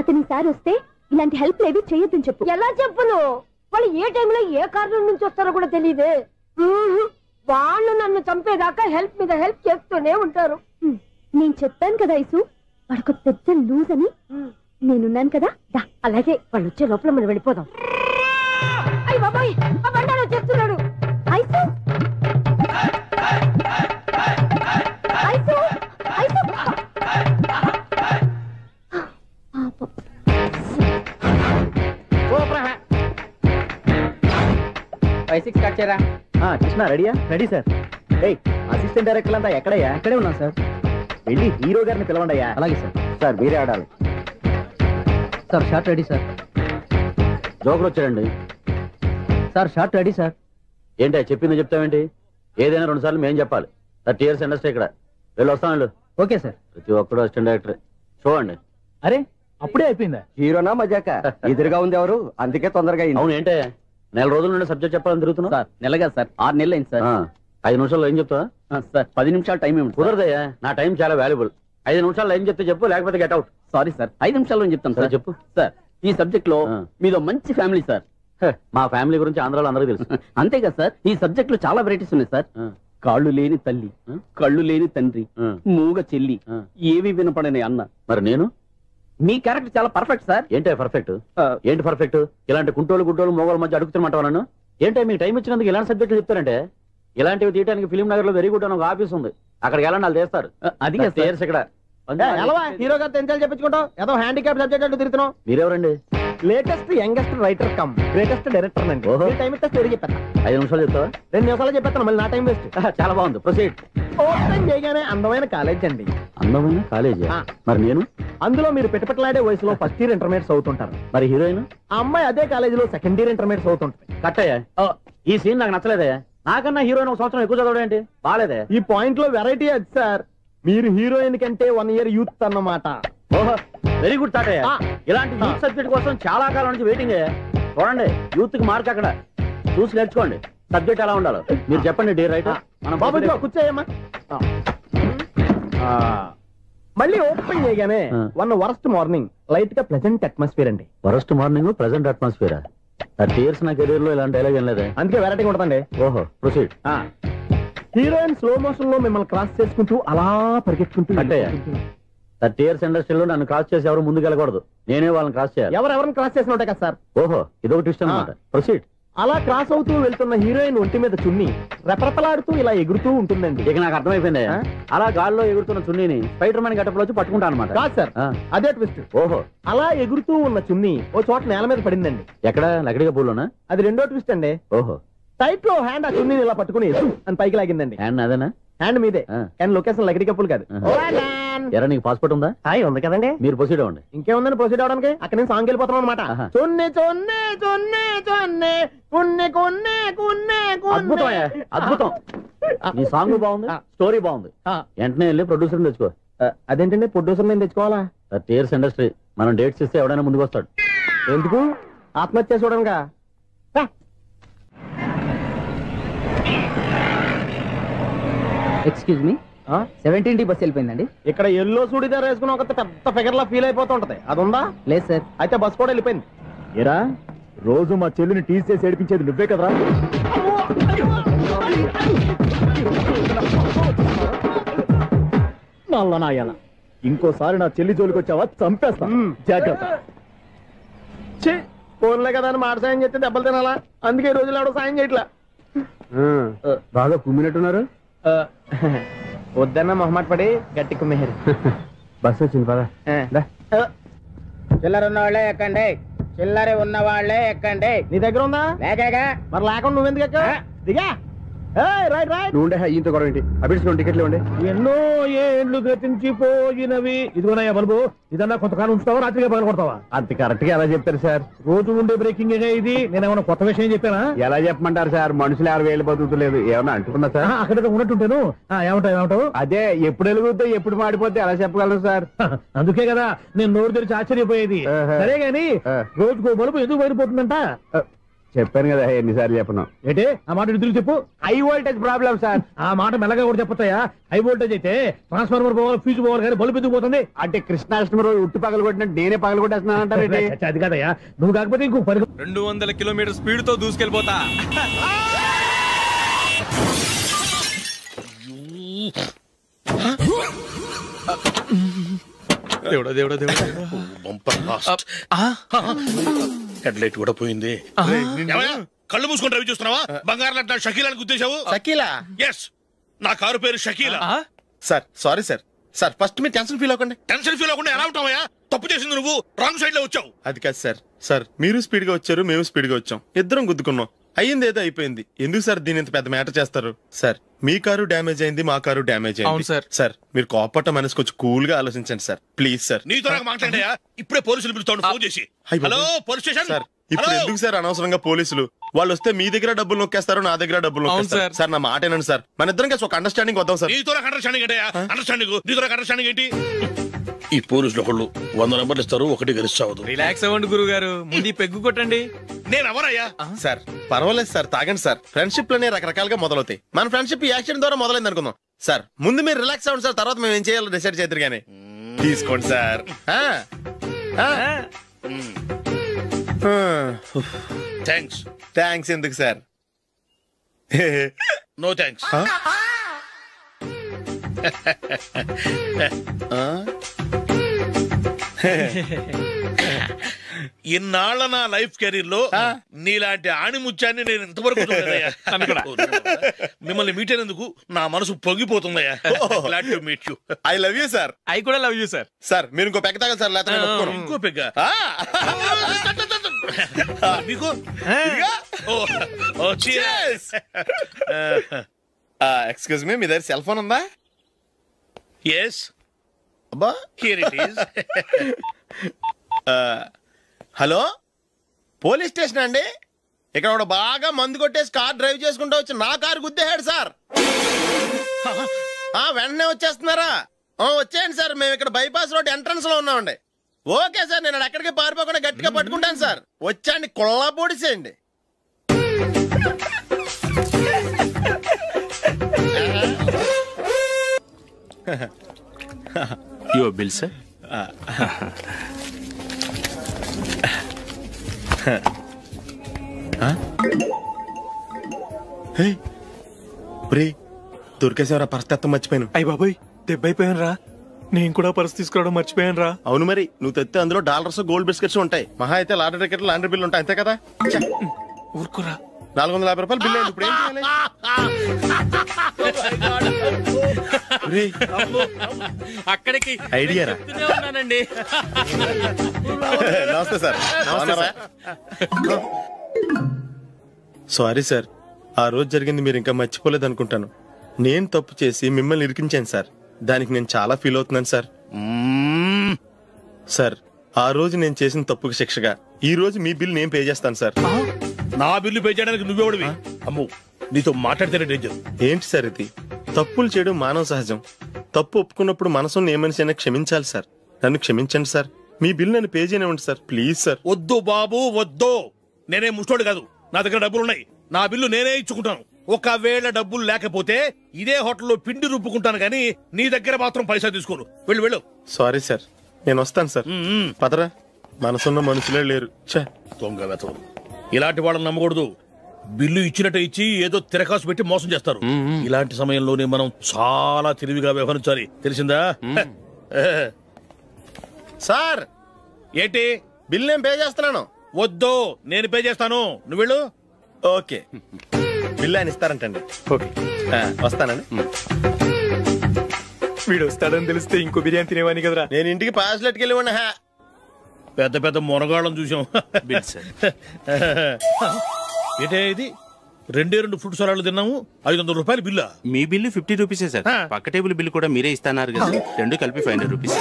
అతని సార్ వస్తే ఇలాంటి హెల్ప్ లేవి చేయొద్దని చెప్పు. ఎలా చెప్పును? వాళ్ళు ఏ టైంలో ఏ కారణం నుంచి వస్తారో కూడా తెలియదే. వాళ్ళు నన్ను చంపేదాకా హెల్ప్ మీద హెల్ప్ చేస్తూనే ఉంటారు. నేను చెప్పాను కదా ఐసు, వాడొక పెద్ద లూజ్ అని. నేనున్నాను కదా. అలాగే, వాళ్ళు వచ్చే లోపల మనం వెళ్ళిపోదాం. అయ్య బాబాయ్, ఆ బండారు వచ్చేస్తున్నాడు. ఐసు 5-6 కట్ చేయరా. కృష్ణ రెడీయా? Ready sir. ఏయ్ అసిస్టెంట్ డైరెక్టర్ అంతా ఎక్కడయ్యా? ఇక్కడే ఉన్నాం సార్. వెళ్ళి హీరో గారిని పిలవండి అయ్యా. అలాగే సార్. సార్ మీరే ఆడాలి sir. Short ready sir. Joker వచ్చాడండి సార్. Short ready sir. ఏంటి చెప్పింది చెప్తావేంటి? ఏదైనా 2 సార్లు మేం చెప్పాలి. 30 years ఇండస్ట్రీ ఇక్కడ. వెళ్ళి వస్తాను. Okay sir. ప్రతి ఒక్కడు అసిస్టెంట్ డైరెక్టర్. చూడండి. అరే అప్పుడే అయిపోయిందా? హీరోనా మజాక? ఎదురుగా ఉంది ఎవరు, అందుకే తొందరగా అయింది. అవును ఏంటే 4 రోజుల నుండి సబ్జెక్ట్ చెప్పాలని తిరుగుతున్నా సార్. నెలగా సార్, 6 నెలలు అయింది సార్. 5 నిమిషాల్లో ఏం చెప్తా సార్? 10 నిమిషాలు టైం ఏమి కుదరదయ్యా. నా టైం చాలా వాల్యుబుల్. 5 నిమిషాల్లో ఏం చెప్తే చెప్పు, లేకపోతే గెట్ అవుట్. సారీ సార్, 5 నిమిషాల్లో చెప్తాను సార్. చెప్పు సార్. ఈ సబ్జెక్ట్ లో మీదో మంచి ఫ్యామిలీ సార్. మా ఫ్యామిలీ గురించి ఆంధ్రాలో అందరికీ తెలుసు. అంతే కదా సార్, ఈ సబ్జెక్ట్ లో చాలా వెరైటీస్ ఉన్నాయి సార్. కాళ్ళు లేని తల్లి, కళ్ళు లేని తండ్రి, మూగ చెల్లి, ఏవి వినపడని అన్న. మరి నేను మీ క్యారెక్టర్ చాలా పర్ఫెక్ట్ సార్. ఏంటే పర్ఫెక్ట్? ఏంటి పర్ఫెక్ట్? ఇలాంటి కుంటోలు గుంటోలు మోగోల మధ్య అడుగుతున్నమాట నన్ను. ఏంటంటే మీకు టైం ఇచ్చినందుకు ఇలాంటి సబ్జెక్టులు చెప్తారంటే, ఇలాంటివి తీయడానికి ఫిలిం నగర్ లో వెరీ గుడ్ అని ఒక ఆఫీస్ ఉంది. అక్కడికి వెళ్ళండి, వాళ్ళు చేస్తారు. అది ఇక్కడ హీరో గారు తెంచాలి చెప్పించుకుంటాం. ఏదో హ్యాండిక్యాప్ సబ్జెక్ట్ అంటూ తిరుగుతున్నాం. మీరెవరండి? Latest youngest writer come greatest director అండి. టైం ఇస్తే స్టోరీ చెప్పాను. 5 నిమిషాలు చెప్తావా? 2 నిమిషాలు చెప్పేస్తాను, మళ్ళీ నా టైం వేస్ట్. చాలా బాగుంది, ప్రొసీడ్. ఓపెన్ చేయగానే అందమైన కాలేజ్ అండి. అందమైన కాలేజ్? మరి నేను అందులో మీరు పెట్టుపట్లాడే వయసులో ఫస్ట్ ఇయర్ ఇంటర్మీడియట్స్ అవుతుంటారు. మరి హీరోయిన్ ఆ అమ్మాయి అదే కాలేజీలో సెకండ్ ఇయర్ ఇంటర్మీడియట్స్ అవుతుంటుంది. కట్టయ్యా, ఈ సీన్ నాకు నచ్చలేదే. నాకన్నా హీరోయిన్ 1 సంవత్సరం ఎక్కువ చదవడం ఏంటి? బాలేదే. ఈ పాయింట్ లో వెరైటీ అది సార్. మీరు హీరోయిన్ కంటే 1 year యూత్ అన్నమాట. ఓహో, వెరీ గుడ్ థాట్. ఇలాంటి యూత్ సబ్జెక్ట్ కోసం చాలా కాలం నుంచి వెయిటింగ్. చూడండి, యూత్ కి మార్క్ అక్కడ చూసి నేర్చుకోండి. సబ్జెక్ట్ ఎలా ఉండాలో మీరు చెప్పండి. డే రైటర్ మనం బాబు కూర్చోయమ్మా. మళ్ళీ ఓపెన్ చేయగానే 1 వరస్ట్ మార్నింగ్, లైట్ గా ప్లెజెంట్ అట్మాస్ఫియర్ అండి. Worst morning, pleasant atmosphere. 30 years నా కెరీర్ లో ఇలాంటి డైలాగ్ ఏం లేదు. అందుకే వెరైటీ ఉంటుందండి. ఓహో, ప్రొసీడ్. హీరోయిన్ స్లో మోషన్ లో మిమ్మల్ని క్రాస్ చేసుకుంటూ అలా పరిగెత్తుకుంటూ అంటే 30 years ఇండస్ట్రీలో నన్ను క్రాస్ చేసి ఎవరు ముందుకు వెళ్ళకూడదు, నేనే వాళ్ళని క్రాస్ చేయాలి. ఎవరెవరిని క్రాస్ చేసిన ఉంటాయి కదా సార్. ఓహో, ఇదొక ట్విస్ట్ అన్నమాట. ప్రొసీడ్. అలా క్రాస్ అవుతూ వెళ్తున్న హీరోయిన్ ఒంటి మీద చున్ని రెపరెపలాడుతూ ఇలా ఎగురుతూ ఉంటుందండి. ఇక నాకు అర్థమైపోయింది. అలా గాల్లో ఎగురుతున్న చున్నీని స్పైడర్ మ్యాన్ గెటప్లో వచ్చి పట్టుకుంటా అనమాట. కాదు సార్, అదే ట్విస్ట్. ఓహో, అలా ఎగురుతూ ఉన్న చున్ని ఓ చోట నేల మీద పడిందండి. ఎక్కడ? లకడిగా పూలోనా? అది రెండో ట్విస్ట్ అండి. ఓహో, టైట్ లో హ్యాండ్ ఆ చున్నీని ఇలా పట్టుకుని అని పైకి లాగిందండి. హ్యాండ్ అదేనా? హ్యాండ్ మీదే, కానీ లొకేషన్ లకడి కప్పులు కాదు. ఎరా, నీకు పాస్పోర్ట్ ఉందా? ఉంది కదండి. మీరు ప్రొసీడ్ అవ్వండి. ఇంకేముందని ప్రొసీడ్ అవడానికి? అక్కడ నేను సాంగ్ వెళ్ళిపోతాం అనమాట. చొన్నే చొన్నే చొన్నే చొన్నే కున్నే కున్నే కున్నే. అద్భుతం, అద్భుతం. నీ సాంగ్ బాగుంది, స్టోరీ బాగుంది. వెంటనే వెళ్ళి ప్రొడ్యూసర్ తెచ్చుకో. అదేంటండి ప్రొడ్యూసర్ నేను తెచ్చుకోవాలా? 30 years ఇండస్ట్రీ, మనం డేట్స్ ఇస్తే ఎవడైనా ముందుకు వస్తాడు. ఎందుకు? ఆత్మహత్య చూడనుగా. Excuse me, 17D bus వెళ్ళిపోయిందండి. ఇక్కడ ఎల్లో చూడిదార్ వేసుకుని ఒక పెద్ద ఫిగర్ లా ఫీల్ అయిపోతూ ఉంటది, అది ఉందా? లేదు సార్. అయితే బస్ కూడా వెళ్ళిపోయింది. ఏరా, రోజు మా చెల్లిని టీస్ చేసి ఏడిపించేది నువ్వే కదరా? నల్ల నాయన, ఇంకోసారి నా చెల్లి జోలికి వచ్చావా చంపేస్తా, జాగ్రత్త. ఫోన్లే కదా అని మాట సాయం చేస్తే దెబ్బలు తినాలా? అందుకే ఈ రోజులు ఎవడో సాయం చేయట్లా. బాగా కుమ్మినట్టున్నారు. వద్దన్న మొహమాట పడి గట్టి కుమ్మేరు. బస్ వచ్చింది పదా. చిల్లర ఉన్న వాళ్ళే ఎక్కండి, చిల్లర ఉన్న వాళ్ళే ఎక్కండి. నీ దగ్గర ఉందా? లేక మరి లేకుండా నువ్వెందుకు ఎక్క? దిగా. నువ్వుండే ఈయంతో గొడవ ఏంటి? అభిడ్స్ టికెట్లు ఇవ్వండి. ఎన్నో ఏండ్లు గతించిపోయినవి. ఇదిగోనయ్యా బల్బు, ఇదన్నా కొంతకాలం ఉంచుతావా, రాత్రిగా పగల కొడతావా? అంత కరెక్ట్ గా ఎలా చెప్తారు సార్? రోజు ఉండే బ్రేకింగ్ ఇది. నేనేమన్నా కొత్త విషయం చెప్పానా? ఎలా చెప్పమంటారు సార్? మనుషులు 6 వేలు బతుకుతలేదు, ఏమన్నా అంటున్నా సార్? అక్కడ ఉన్నట్టుంటాను. ఏమంటావు? అదే ఎప్పుడు వెలుగుతో ఎప్పుడు మాడిపోతే ఎలా చెప్పగలను సార్? అందుకే కదా నేను నోరు తెరిచి ఆశ్చర్యపోయేది. సరే గాని రోజుకో బల్బు ఎందుకు బయటపోతుందంట? చెప్పాను కదా ఎన్నిసార్లు చెప్పను. ఏంటి ఆ మాట ఇద్దరు చెప్పు. High voltage problem sir. ఆ మాట మెల్లగా కూడా చెప్పొచ్చాయా? హై వోల్టేజ్ అయితే ట్రాన్స్ఫార్మర్ పోవాలి, ఫ్యూజ్ పోవాలి, కానీ బల్బు ఎందుకు పోతుంది? అంటే కృష్ణాష్టమి రోజు ఉట్టి పగలు కొట్టినట్టు నేనే పగలు కొట్టేస్తున్నానంటారు. అది కాదయ్యా, నువ్వు కాకపోతే ఇంకో 200 kilometers స్పీడ్ తో దూసుకెళ్ళిపోతా. దేవుడా దేవుడా దేవుడా, హెడ్ లైట్ కూడా పోయింది. కళ్ళు మూసుకొని రవి చూస్తున్నావా? బంగారం లాంటి షకీలాని గుర్తించావు? షకీలా? ఎస్, నా కారు పేరు Shakeela. Sir sorry sir. Sir first మీరు టెన్షన్ ఫీల్ అవ్వకండి. టెన్షన్ ఫీల్ అవ్వకుండా ఎలా ఉంటావయ్యా? తప్పు చేసింది నువ్వు, రాంగ్ సైడ్ లో వచ్చావు. అది కాదు సార్. సార్ మీరు స్పీడ్ గా వచ్చారు, మేము స్పీడ్ గా వచ్చాం, ఇద్దరం గుద్దుకున్నాం. అయ్యింది ఏదో అయిపోయింది. ఎందుకు సార్ దీని ఇంత పెద్ద మ్యాటర్ చేస్తారు? సార్ మీ కారు డ్యామేజ్ అయింది, మా కారు డ్యామేజ్ అయింది సార్. సార్ మీరు కోపట్ట మనసు కొంచెం కూల్ గా ఆలోచించండి సార్, ప్లీజ్ సార్. నీతో నాకు మాట్లాడాయా? ఇప్పుడే పోలీసులు పిలుస్తాను, ఫోన్ చేసి. Hello police station. సార్ ఇప్పుడు ఎందుకు సార్ అనవసరంగా పోలీసులు? వాళ్ళు వస్తే మీ దగ్గర డబ్బులు నొక్కేస్తారు, నా దగ్గర డబ్బులు నొక్కేస్తారు. సార్ నా మాట ఏనండి సార్, మన ఇద్దరం కలిసి ఒక అండర్స్టాండింగ్ వద్దాం సార్. నీతో నాకు అండర్స్టాండింగ్ ఏంటయ్యా? అండర్స్టాండింగ్ నీతో నాకు అండర్స్టాండింగ్ ఏంటి? ఈ పోలీసులు ఒకళ్ళు 100 నెంబర్లు ఇస్తారు, ఒకటి గెలిచావదు. రిలాక్స్ అవ్వండి గురువు గారు, ముందు పెగ్గు కొట్టండి. నేను ఎవరయ్యా? సార్ పర్వాలేదు సార్, తాగండి సార్. ఫ్రెండ్షిప్ లోనే రకరకాలుగా మొదలవుతాయి. మన ఫ్రెండ్షిప్ ఈ యాక్షన్ ద్వారా మొదలైంది అనుకుందాం. సార్ ముందు మీరు రిలాక్స్ అవ్వండి సార్, తర్వాత మేము ఏం చేయాలో డిసైడ్ చేద్దరు గానీ. తీసుకోండి సార్. థ్యాంక్స్ ఎందుకు సార్? No thanks. ఇన్నాళ్ళ నా లైఫ్ కెరీర్ లో నీలాంటి ఆణిముత్యాన్ని నేను ఇంతవరకు చూడలేదయ్యా. మిమ్మల్ని మీట్ అయినందుకు నా మనసు పొంగిపోతుందయ్యా. Glad to meet you. I love you sir. I కూడా లవ్ యూ సార్. సార్ మీరు ఇంకో పెగ్గ తాగండి సార్, లేకపోతే ఇంకో పెగ్గ మీకు. ఎక్స్క్యూజ్ మీ, మీ దగ్గర సెల్ ఫోన్ ఉందా? ఎస్. అబ్బా here it is. Hello police station అండి. ఇక్కడ ఒకడు బాగా మందు కొట్టేసి కార్ డ్రైవ్ చేసుకుంటూ వచ్చి నా కారు గుద్దేశాడు సార్. వెంటనే వచ్చేస్తున్నారా? వచ్చేయండి సార్, మేము ఇక్కడ బైపాస్ రోడ్ ఎంట్రన్స్ లో ఉన్నామండి. ఓకే సార్, నేను ఎక్కడికి పారిపోకుండా గట్టిగా పట్టుకుంటాను సార్. వచ్చాండి, కొల్లా పొడిసేయండి. Your bill sir. దొరికేసేవరా? పరిస్థితి మర్చిపోయాను. అయ్య బాబాయ్ దెబ్బైపోయాను రా. నేను కూడా పర్స్ తీసుకురావడం మర్చిపోయాను రా. అవును మరి, నువ్వు తెస్తే అందులో డాలర్స్ గోల్డ్ బిస్కెట్స్ ఉంటాయి. మహా అయితే లాటరీ టికెట్ లాండ్రీ బిల్లు ఉంటాయి, అంతే కదా? ఊరుకురా. 450 రూపాయలు బిల్లు. ఇప్పుడు ఏం చేయాలి? అక్కడికి ఐడియా రా. ఉన్నానండి. నమస్తే సార్. సారీ సార్, ఆ రోజు జరిగింది మీరు ఇంకా మర్చిపోలేదు అనుకుంటాను. నేను తప్పు చేసి మిమ్మల్ని ఇరికించాను సార్. దానికి నేను చాలా ఫీల్ అవుతున్నాను సార్. సార్ ఆ రోజు నేను చేసిన తప్పుకి శిక్షగా ఈ రోజు మీ బిల్ నేను పే చేస్తాను సార్. నా బిల్లు పే చేయడానికి నువ్వెవడివి? అమ్మో, నీతో మాట్లాడితేనే డేంజర్. ఏంటి సార్ ఇది? తప్పులు చేయడం మానవ సహజం. తప్పు ఒప్పుకున్నప్పుడు మనసుని ఏ మనిషి అయినా క్షమించాలి సార్. నన్ను క్షమించండి సార్. మీ బిల్ నన్ను పే చేయనివ్వండి సార్, ప్లీజ్ సార్. వద్దు బాబు వద్దు. నేనే ముష్టోడు కాదు, నా దగ్గర డబ్బులున్నాయి. నా బిల్లు నేనే ఇచ్చుకుంటాను. ఒకవేళ డబ్బులు లేకపోతే ఇదే హోటల్లో పిండి రుబ్బుకుంటాను గానీ నీ దగ్గర మాత్రం పైసా తీసుకోను. వెళ్ళు వెళ్ళు. సారీ సార్, నేను వస్తాను సార్. పదరా, మనసున్న మనుషులే లేరు. దొంగ వెతవు. ఇలాంటి వాళ్ళని నమ్మకూడదు. బిల్లు ఇచ్చినట్టు ఇచ్చి ఏదో తిరకాసు పెట్టి మోసం చేస్తారు. ఇలాంటి సమయంలోనే మనం చాలా తెలివిగా వ్యవహరించాలి, తెలిసిందా? సార్ ఏంటి? బిల్ నేను పే చేస్తున్నాను. వద్దు, నేను పే చేస్తాను, నువ్వు వెళ్ళు. ఓకే, బిల్ ఆయన ఇస్తారంటండి. ఓకే వస్తానండి. వీడు వస్తాడని తెలిస్తే ఇంకో బిర్యానీ తినేవాని కదరా. నేను ఇంటికి పాస్లెట్కి వెళ్ళివ్వండి. పెద్ద పెద్ద మొనగాళ్ళం చూసాం. ఏంటే ఇది? 2 ఫుడ్ సలాడ్లు తిన్నాము, 500 రూపాయలు బిల్లా? మీ బిల్లు 50 రూపీసే సార్. పక్క టేబుల్ బిల్లు కూడా మీరే ఇస్తాన్నారు కదా, రెండు కలిపి 500 రూపీస్.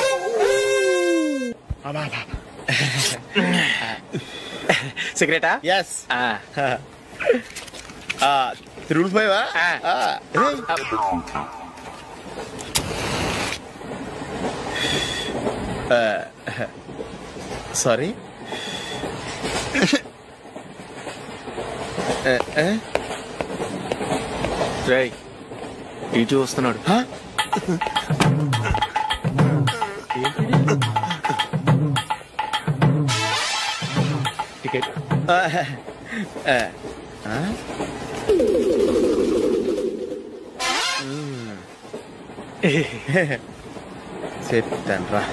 సిగరెటా? ఎస్. 3 సారీ. ఇటు వస్తున్నాడు. టికెట్. చెప్తాను రా.